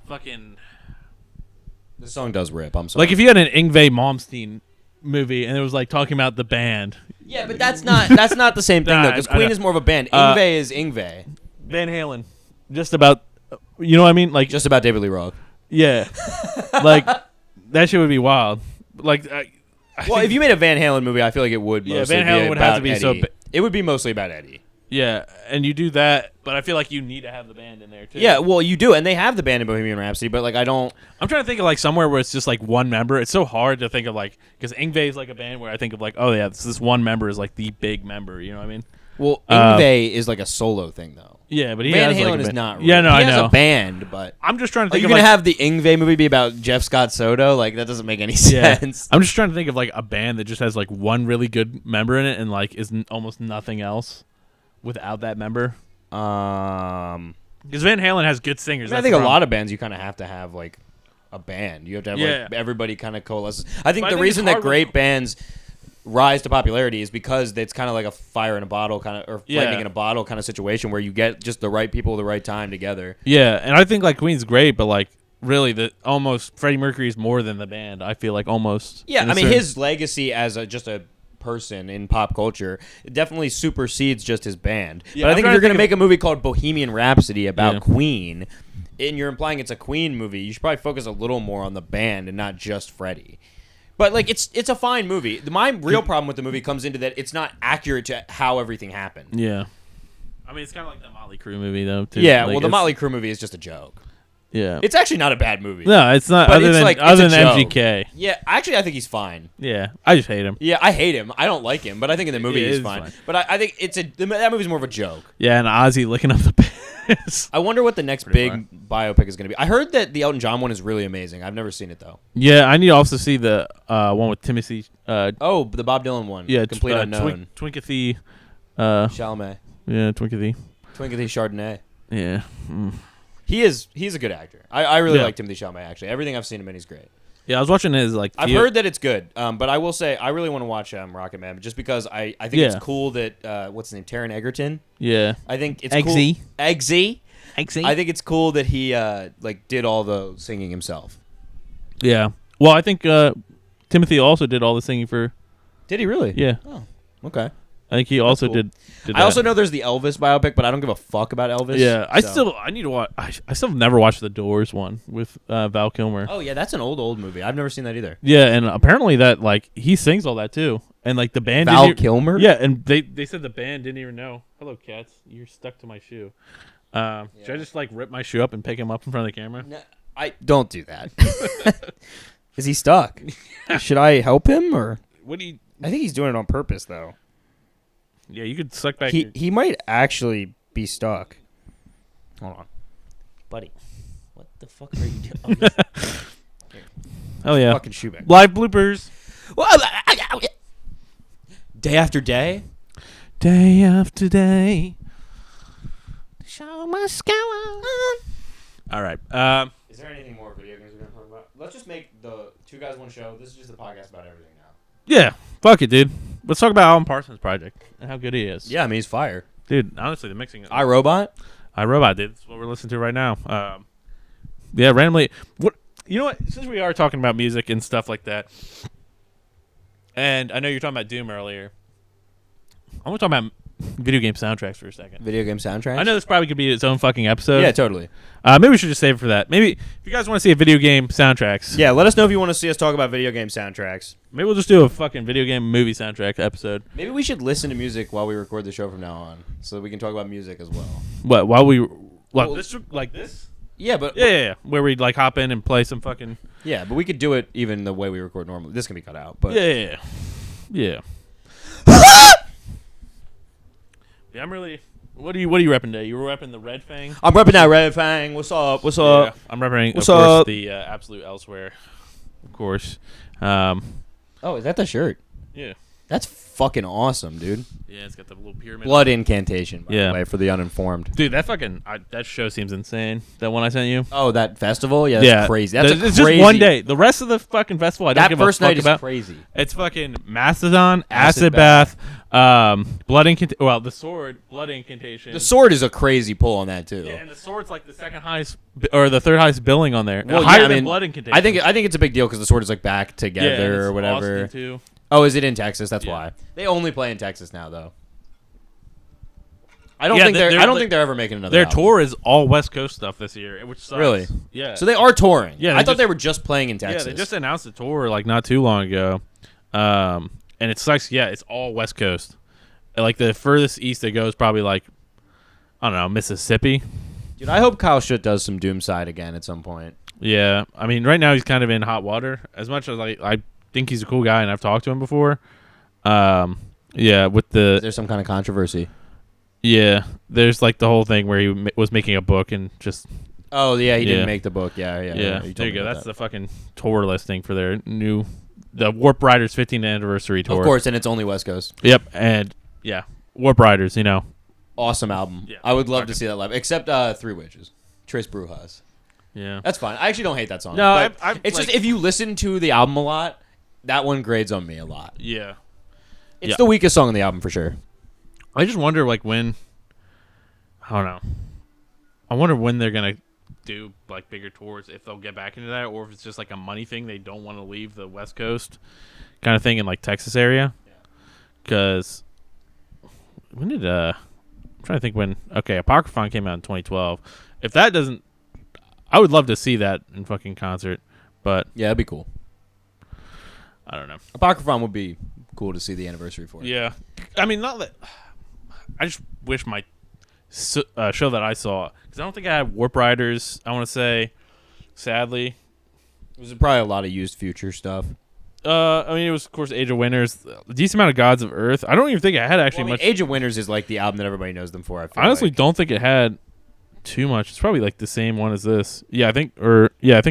fucking. This song does rip. I'm sorry. Like if you had an Yngwie Malmsteen movie and it was like talking about the band. Yeah, but that's not the same thing though, because Queen is more of a band. Yngwie is Yngwie. Van Halen, just about, you know what I mean? Like just about David Lee Roth. Yeah, like that shit would be wild. Like, well, if you made a Van Halen movie, I feel like it would. Mostly Van Halen would have to be Eddie. It would be mostly about Eddie. Yeah, and you do that, but I feel like you need to have the band in there too. Yeah, well, you do, and they have the band in Bohemian Rhapsody, but like I'm trying to think of like somewhere where it's just like one member. It's so hard to think of, like, because Yngwie is like a band where I think of like, oh yeah, this one member is like the big member. You know what I mean? Well, Yngwie is like a solo thing though. Yeah, but Van has Halen like is not. Really. Yeah, no, he I know. He has a band, but I'm just trying to think. Are you gonna have the Yngwie movie be about Jeff Scott Soto? Like that doesn't make any sense. I'm just trying to think of like a band that just has like one really good member in it and like is almost nothing else without that member. Because Van Halen has good singers. I think a lot of bands you kind of have to have like a band. You have to have like everybody kind of coalesce. I think the reason that great bands rise to popularity is because it's kind of like a fire in a bottle kind of, or lightning in a bottle kind of situation where you get just the right people at the right time together. Yeah, and I think like Queen's great, but like really the almost Freddie Mercury is more than the band. I feel like almost. Yeah, I mean his legacy as just a person in pop culture definitely supersedes just his band. Yeah, but I think if you're going to make a movie called Bohemian Rhapsody about Queen, and you're implying it's a Queen movie, you should probably focus a little more on the band and not just Freddie. But like it's a fine movie. My real problem with the movie comes into that it's not accurate to how everything happened. Yeah. I mean, it's kind of like the Motley Crue movie though too. Yeah, like, well the Motley Crue movie is just a joke. Yeah. It's actually not a bad movie. No, it's not. Other than MGK. Yeah, actually, I think he's fine. Yeah, I just hate him. Yeah, I hate him. I don't like him, but I think in the movie he's fine. But I think that movie's more of a joke. Yeah, and Ozzy licking up the piss. I wonder what the next big biopic is going to be. I heard that the Elton John one is really amazing. I've never seen it though. Yeah, I need to also see the one with Timothy. The Bob Dylan one. Yeah, Complete Unknown. Twinkathy. Chalamet. Yeah, Twinkathy Chardonnay. Yeah. He's a good actor. I really like Timothy Chalamet, actually. Everything I've seen him in, he's great. Yeah, I was watching his like. I've heard that it's good, but I will say I really want to watch Rocket Man, just because I think it's cool that what's his name, Taron Egerton. Yeah, I think it's Eggsy. Cool. Eggsy. I think it's cool that he like did all the singing himself. Yeah. Well, I think Timothy also did all the singing for. Did he really? Yeah. Oh, okay. I think he also cool. did I that. also know there's the Elvis biopic, but I don't give a fuck about Elvis. Yeah, so. I need to watch. I still have never watched the Doors one with Val Kilmer. Oh yeah, that's an old movie. I've never seen that either. Yeah, and apparently that like he sings all that too, and like the band. Val Kilmer. Yeah, and they said the band didn't even know. Hello, cats. You're stuck to my shoe. Should I just like rip my shoe up and pick him up in front of the camera? No, I don't do that. Is he stuck? Should I help him or? What do you? I think he's doing it on purpose though. Yeah, you could suck back. He might actually be stuck. Hold on, buddy. What the fuck are you doing? Oh yeah, fucking shoe back. Live bloopers. Day after day. Day after day. Show must go on. All right. Is there anything more video games we're gonna talk about? Let's just make the Two Guys One Show. This is just a podcast about everything now. Yeah. Fuck it, dude. Let's talk about Alan Parsons' project and how good he is. Yeah, I mean he's fire. Dude, honestly, the mixing. iRobot. iRobot, dude. That's what we're listening to right now. Yeah, randomly. What you know? What? Since we are talking about music and stuff like that, and I know you're talking about Doom earlier, I want to talk about video game soundtracks for a second. Video game soundtracks. I know this probably could be its own fucking episode. Yeah, totally. Maybe we should just save it for that. Maybe if you guys want to see a video game soundtracks, Yeah, let us know if you want to see us talk about video game soundtracks. maybe we'll just do a fucking video game movie soundtrack episode. Maybe we should listen to music while we record the show from now on, so that we can talk about music as well. What? While we Well, this like this? Yeah, but Yeah. Where we like hop in and play some fucking. yeah, but we could do it even the way we record normally. This can be cut out, but Yeah. Yeah, I'm really. What are you repping today? You were repping the Red Fang. I'm repping that Red Fang. What's up? What's up? Yeah, I'm repping, What's of course, up? the Absolute Elsewhere, of course. Oh, is that the shirt? Yeah. That's fucking awesome, dude. Yeah, it's got the little pyramid. Blood incantation, by Yeah. the way, for the uninformed. Dude, that fucking that show seems insane. That one I sent you. Oh, that festival? Yeah, that's crazy. That's it's crazy. just one day. The rest of the fucking festival, I don't That give first a fuck night is about. crazy. It's fucking Mastodon, Acid Acid Bath, Blood Incantation. Well, the sword, Blood Incantation. The sword is a crazy pull on that too. Yeah, and the sword's like the second highest or the third highest billing on there. Well, Higher yeah, I than mean, Blood Incantation. I think it's a big deal because the sword is like back yeah, together and or it's whatever. Austin, too. Oh, is it in Texas? That's Yeah. why they only play in Texas now, though. I don't Yeah, think they're- I don't they're- think they're ever making another. Their album. tour is all West Coast stuff this year, which sucks. Really? Yeah. So they are touring. Yeah, I they thought just- they were just playing in Texas. Yeah, they just announced the tour like not too long ago, and it sucks. Yeah, it's all West Coast. Like the furthest east it goes, probably like I don't know, Mississippi. Dude, I hope Kyle Schutt does some Doomside again at some point. Yeah, I mean, right now he's kind of in hot water. As much as I think he's a cool guy, and I've talked to him before. Yeah, with the Is there some kind of controversy? yeah, there's like the whole thing where he was making a book and just Oh yeah, he Yeah. didn't make the book. Yeah. yeah. told There you me go. about That's that. the fucking tour listing for their the Warp Riders 15th anniversary tour. Of course, and it's only West Coast. Yep, and yeah, Warp Riders. You know. Awesome album. Yeah. I would love to see that live, except Three Witches, Tres Brujas. Yeah. That's fine. I actually don't hate that song. No, but I've it's like- just if you listen to the album a lot, that one grades on me a lot. Yeah. It's Yeah. the weakest song on the album for sure. I just wonder, like, when. I don't know. I wonder when they're gonna do like bigger tours, if they'll get back into that, or if it's just like a money thing. They don't want to leave the West Coast, kind of thing in like Texas area. Because when did I'm trying to think when. Okay, Apocryphon came out in 2012. If that doesn't, I would love to see that in fucking concert, but Yeah, that'd be cool. I don't know. Apocryphon would be cool to see the anniversary for. Yeah, I mean, not that. I just wish my show that I saw, because I don't think I had Warp Riders. I want to say, sadly, It was probably a lot of used Future stuff. I mean, it was of course Age of Winners, a decent amount of Gods of Earth. I don't even think it had actually much. Age of Winners is like the album that everybody knows them for. I feel I honestly like. don't think it had too much. It's probably like the same one as this. Yeah, I think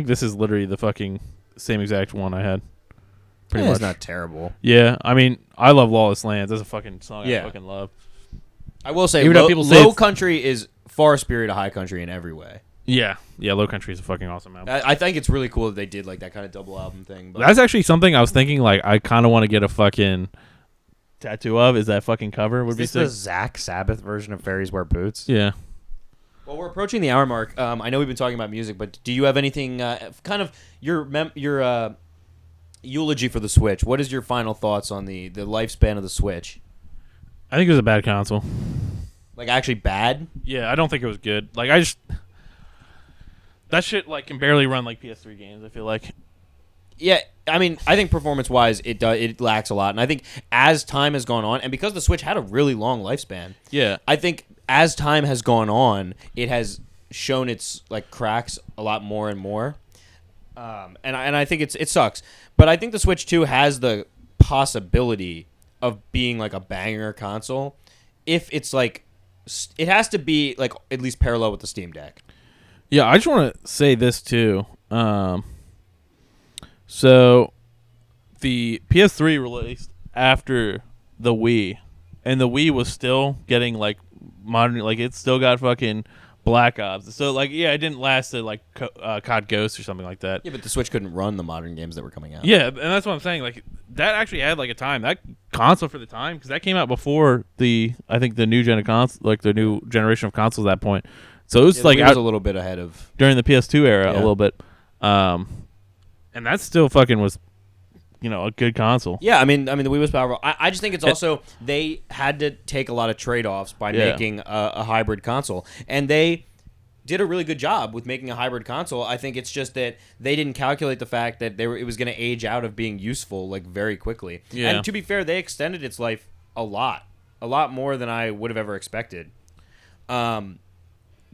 this is literally the fucking same exact one I had. Pretty much. It's not terrible. Yeah, I mean, I love Lawless Lands. That's a fucking song I Yeah. fucking love. I will say, Even though people say Low it's- Country is far superior to High Country in every way. Yeah, Low Country is a fucking awesome album. I think it's really cool that they did like that kind of double album thing. But That's actually something I was thinking. Like, I kind of want to get a fucking tattoo of. Is that fucking cover? Would is be this sick. the Zach Sabbath version of Fairies Wear Boots? Yeah. Well, we're approaching the hour mark. I know we've been talking about music, but do you have anything? Kind of your eulogy for the Switch. What is your final thoughts on the lifespan of the Switch? I think it was a bad console. Like actually bad? Yeah, I don't think it was good. Like that shit like can barely run like PS3 games. I feel like. Yeah, I mean, I think performance-wise, it lacks a lot, and I think as time has gone on, and because the Switch had a really long lifespan, Yeah, I think as time has gone on, it has shown its like cracks a lot more and more, and I think it sucks, but I think the Switch 2 has the possibility of being like a banger console, if it's like it has to be like at least parallel with the Steam Deck. yeah. I just want to say this too. So, the PS3 released after the Wii, and the Wii was still getting like modern, like it still got fucking Black Ops. So like, yeah, it didn't last to like COD Ghost or something like that. Yeah, but the Switch couldn't run the modern games that were coming out. Yeah, and that's what I'm saying. Like that actually had like a time, that console for the time, because that came out before I think the new like the new generation of consoles at that point. So it was like Wii was a little bit ahead of during the PS2 era a Yeah. little bit. And that still fucking was, a good console. Yeah, I mean, the Wii was powerful. I just think it's also they had to take a lot of trade-offs by making a hybrid console, and they did a really good job with making a hybrid console. I think it's just that they didn't calculate the fact that it was going to age out of being useful like very quickly. Yeah. And to be fair, they extended its life a lot more than I would have ever expected.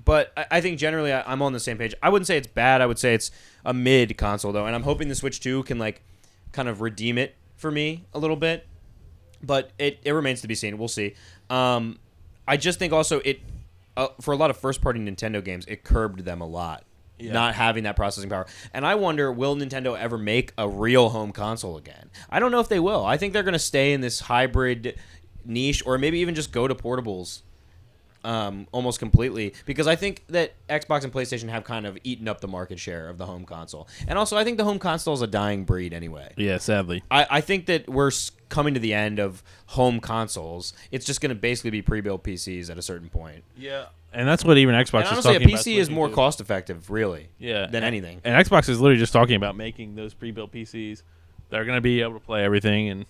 But I think generally I'm on the same page. I wouldn't say it's bad. I would say it's a mid console though, and I'm hoping the Switch 2 can like kind of redeem it for me a little bit. But it remains to be seen. We'll see. I just think also it for a lot of first party Nintendo games, it curbed them a lot. Yeah. Not having that processing power. And I wonder, will Nintendo ever make a real home console again? I don't know if they will. I think they're going to stay in this hybrid niche, or maybe even just go to portables almost completely, because I think that Xbox and PlayStation have kind of eaten up the market share of the home console. And also, I think the home console is a dying breed anyway. Yeah, sadly. I think that we're coming to the end of home consoles. It's just going to basically be pre-built PCs at a certain point. Yeah. And that's what even Xbox and is honestly, talking a about. PC is more cost-effective, really, than anything. And Xbox is literally just talking about making those pre-built PCs that are going to be able to play everything. And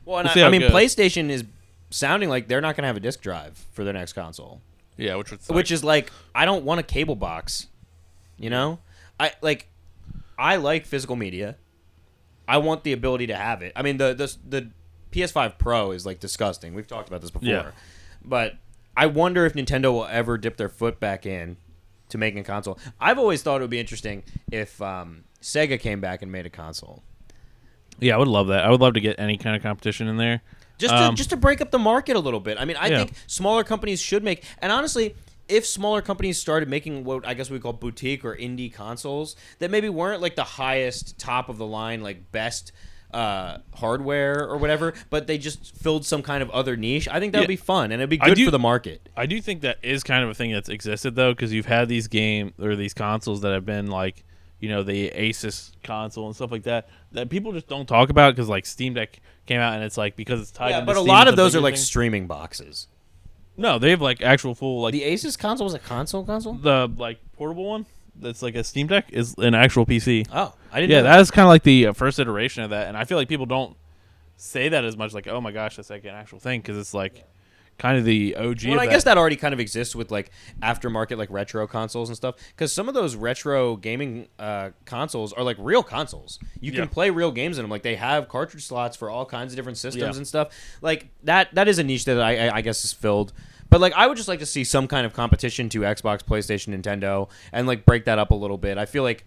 I mean, PlayStation is sounding like they're not going to have a disc drive for their next console. Yeah, which is like, I don't want a cable box. You know, I like physical media. I want the ability to have it. I mean, the PS5 Pro is like disgusting. We've talked about this before, but I wonder if Nintendo will ever dip their foot back in to making a console. I've always thought it would be interesting if Sega came back and made a console. Yeah, I would love that. I would love to get any kind of competition in there. Just to break up the market a little bit. I mean, I think smaller companies should make, and honestly, if smaller companies started making what I guess we call boutique or indie consoles that maybe weren't like the highest top of the line, like best hardware or whatever, but they just filled some kind of other niche, I think that would be fun, and it'd be good for the market. I do think that is kind of a thing that's existed though, because you've had these these consoles that have been like, the Asus console and stuff like that people just don't talk about, because like Steam Deck came out and it's like, because it's tied into but a Steam, lot of those are like streaming boxes. No, they have like actual full like the Asus console was a console. The like portable one that's like a Steam Deck is an actual PC. Oh, I didn't know that is kind of like the first iteration of that, and I feel like people don't say that as much, like, oh my gosh, that's like an actual thing, because it's like kind of the OG. Well, I guess that already kind of exists with like aftermarket, like retro consoles and stuff. Because some of those retro gaming consoles are like real consoles. You can play real games in them. Like they have cartridge slots for all kinds of different systems and stuff. Like that is a niche that I guess is filled. But like I would just like to see some kind of competition to Xbox, PlayStation, Nintendo, and like break that up a little bit. I feel like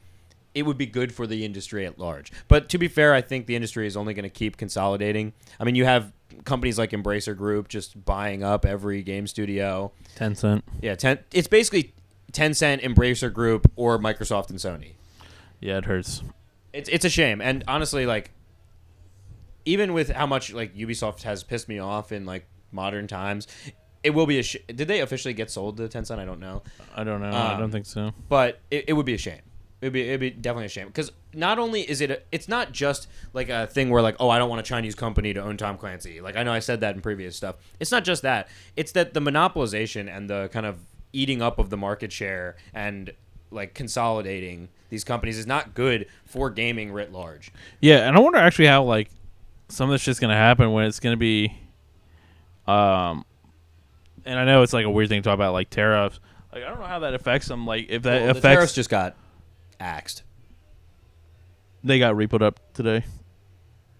it would be good for the industry at large. But to be fair, I think the industry is only going to keep consolidating. I mean, you have companies like Embracer Group just buying up every game studio. Tencent. Yeah, it's basically Tencent, Embracer Group, or Microsoft and Sony. Yeah, it hurts. It's a shame. And honestly, like, even with how much like Ubisoft has pissed me off in like modern times, it will be did they officially get sold to Tencent? I don't know. I don't know. I don't think so. But it would be a shame. It'd be definitely a shame, because not only is it's not just like a thing where like, oh, I don't want a Chinese company to own Tom Clancy. Like I know I said that in previous stuff. It's not just that. It's that the monopolization and the kind of eating up of the market share and like consolidating these companies is not good for gaming writ large. Yeah, and I wonder actually how like some of this shit's gonna happen when it's gonna be And I know it's like a weird thing to talk about, like tariffs. Like I don't know how that affects them. Like if that affects, the tariffs just got axed. They got re-put up today.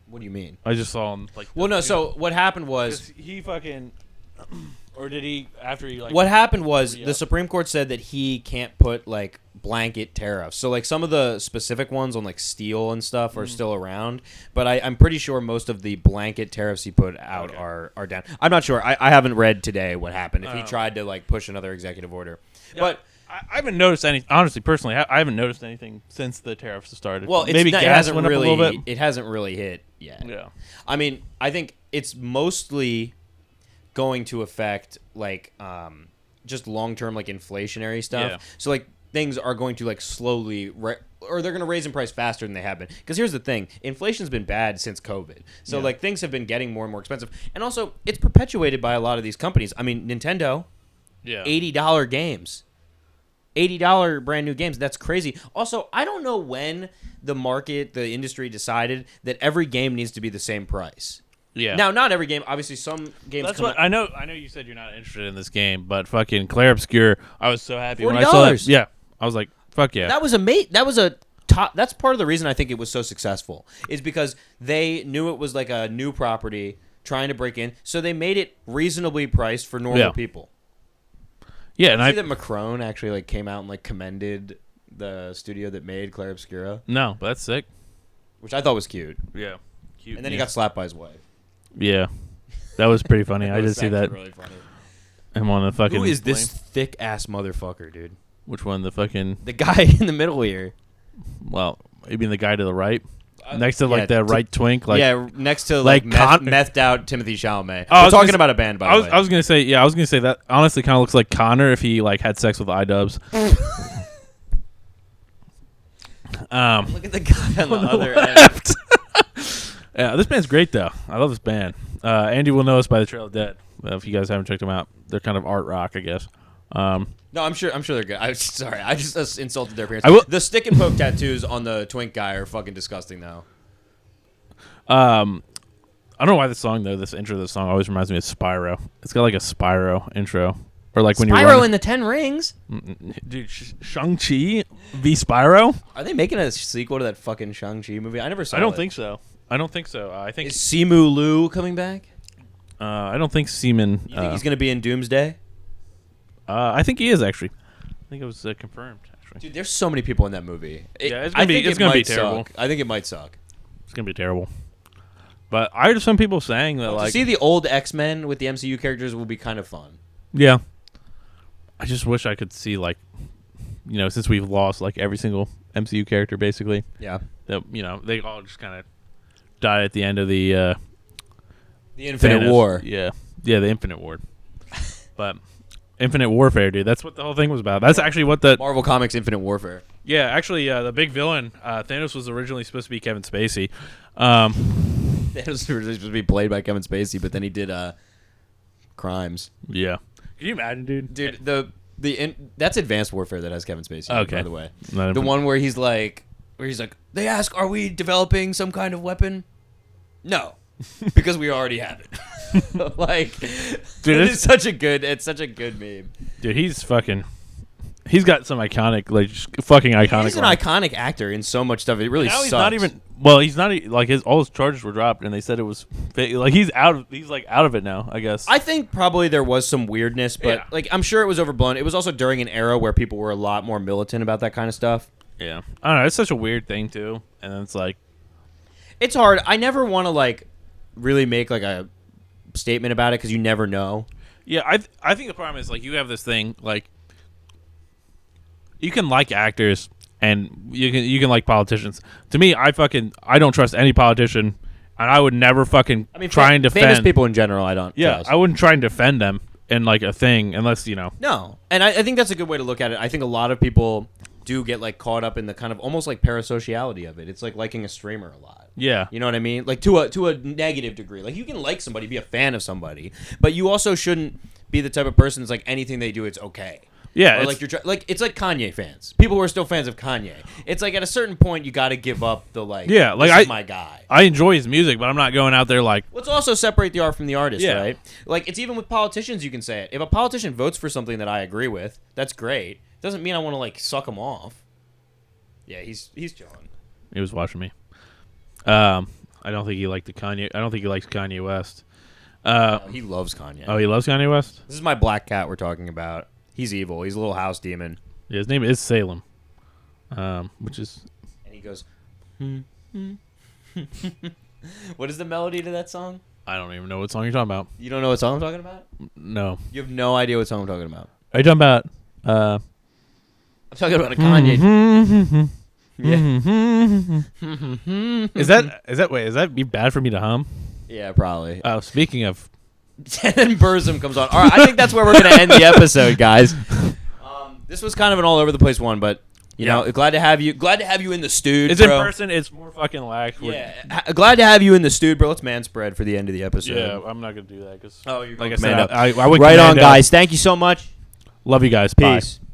What do you mean? I just saw him. Like, well, no. So what happened was he fucking, or did he after he like? What happened was the Supreme Court said that he can't put like blanket tariffs. So like some of the specific ones on like steel and stuff are still around, but I'm pretty sure most of the blanket tariffs he put out are down. I'm not sure. I haven't read today what happened if he tried to like push another executive order, but. I haven't noticed any. Honestly, personally, I haven't noticed anything since the tariffs started. Well, maybe gas went up a little bit. It hasn't really hit yet. Yeah. I mean, I think it's mostly going to affect like just long-term like inflationary stuff. Yeah. So like things are going to like slowly or they're going to raise in price faster than they have been. Because here's the thing, inflation's been bad since COVID. So like things have been getting more and more expensive, and also it's perpetuated by a lot of these companies. I mean, Nintendo, $80 games. $80 brand new games. That's crazy. Also, I don't know when the industry decided that every game needs to be the same price. Yeah. Now, not every game. Obviously, some games. That's what I know. I know you said you're not interested in this game, but fucking Clair Obscur, I was so happy when I saw that. Yeah, I was like, fuck yeah. That was a top. That's part of the reason I think it was so successful is because they knew it was like a new property trying to break in, so they made it reasonably priced for normal people. Yeah, and I see that Macron actually like came out and like commended the studio that made Clair Obscura. No, but that's sick. Which I thought was cute. Yeah, cute. And then he got slapped by his wife. Yeah, that was pretty funny. I did see that. Really funny. I'm on the fucking. Who is this thick ass motherfucker, dude? Which one? The fucking. The guy in the middle here. Well, you mean the guy to the right? Next to like the right twink, like next to like methed out Timothy Chalamet. We're talking about a band, by the way. I was gonna say, that honestly kind of looks like Connor if he like had sex with iDubbbz. Look at the guy on the other end. Yeah, this band's great though. I love this band. Andy will know us by the Trail of Dead. If you guys haven't checked them out, they're kind of art rock, I guess. No, I'm sure they're good. I just insulted their appearance. The stick and poke tattoos on the twink guy are fucking disgusting now. I don't know why this intro of the song always reminds me of Spyro. It's got like a Spyro intro. Or like when Spyro in the 10 Rings? Dude, Shang-Chi v. Spyro? Are they making a sequel to that fucking Shang-Chi movie? I never saw it. I don't think so. I think... Is Simu Liu coming back? I don't think Seaman... You think he's going to be in Doomsday? I think he is, actually. I think it was confirmed, actually. Dude, there's so many people in that movie. It's going to be terrible. I think it might suck. It's going to be terrible. But I heard some people saying that, like... To see the old X-Men with the MCU characters will be kind of fun. Yeah. I just wish I could see, like... since we've lost, like, every single MCU character, basically. Yeah. That, they all just kind of died at the end of the... the Infinite War. Yeah. Yeah, the Infinite War. But... Infinite Warfare, dude. That's what the whole thing was about. That's actually what the... Marvel Comics Infinite Warfare. Yeah, actually, the big villain, Thanos, was originally supposed to be Kevin Spacey. Thanos was originally supposed to be played by Kevin Spacey, but then he did Crimes. Yeah. Can you imagine, dude? Dude, that's Advanced Warfare that has Kevin Spacey, okay. By the way. The one where he's like, they ask, are we developing some kind of weapon? No. Because we already have it. Like, dude, it's such a good meme. Dude, he's got some iconic, like, fucking iconic. He's an iconic actor in so much stuff. It really sucks. He's not like all his charges were dropped, and they said it was like he's out of it now, I guess. I think probably there was some weirdness, but like I'm sure it was overblown. It was also during an era where people were a lot more militant about that kind of stuff. Yeah, I don't know. It's such a weird thing too, and then it's like, it's hard. I never want to like really make like a statement about it because you never know. Yeah, I think the problem is like you have this thing like you can like actors and you can like politicians. To me, I don't trust any politician, and I would never fucking try and defend famous people in general. I don't. Yeah, trust. I wouldn't try and defend them in like a thing unless No, and I think that's a good way to look at it. I think a lot of people do get like caught up in the kind of almost like parasociality of it. It's like liking a streamer a lot. Yeah. You know what I mean? Like to a negative degree. Like you can like somebody, be a fan of somebody, but you also shouldn't be the type of person that's like anything they do, it's okay. Yeah, or like it's like Kanye fans. People who are still fans of Kanye. It's like at a certain point you got to give up the like. Yeah, like this is my guy. I enjoy his music, but I'm not going out there like. Let's also separate the art from the artist, Yeah. right? Like it's even with politicians. You can say it. If a politician votes for something that I agree with, that's great. Doesn't mean I want to like suck him off. Yeah, he's chilling. He was watching me. I don't think he liked the Kanye. I don't think he likes Kanye West. He loves Kanye. Oh, he loves Kanye West? This is my black cat we're talking about. He's evil. He's a little house demon. Yeah, his name is Salem, which is... And he goes... What is the melody to that song? I don't even know what song you're talking about. You don't know what song I'm talking about? No. You have no idea what song I'm talking about. Are you talking about... I'm talking about a Kanye... Is that be bad for me to hum? Yeah, probably. Oh, speaking of... And then Burzum comes on. All right, I think that's where we're going to end the episode, guys. This was kind of an all over the place one, but you know, glad to have you. Glad to have you in the studio. It's in person. It's more fucking lax. Yeah, glad to have you in the studio, bro. Let's man spread for the end of the episode. Yeah, I'm not gonna do that because you're like I said, said, I would right on, commando. guys. Thank you so much. Love you guys. Peace. Bye.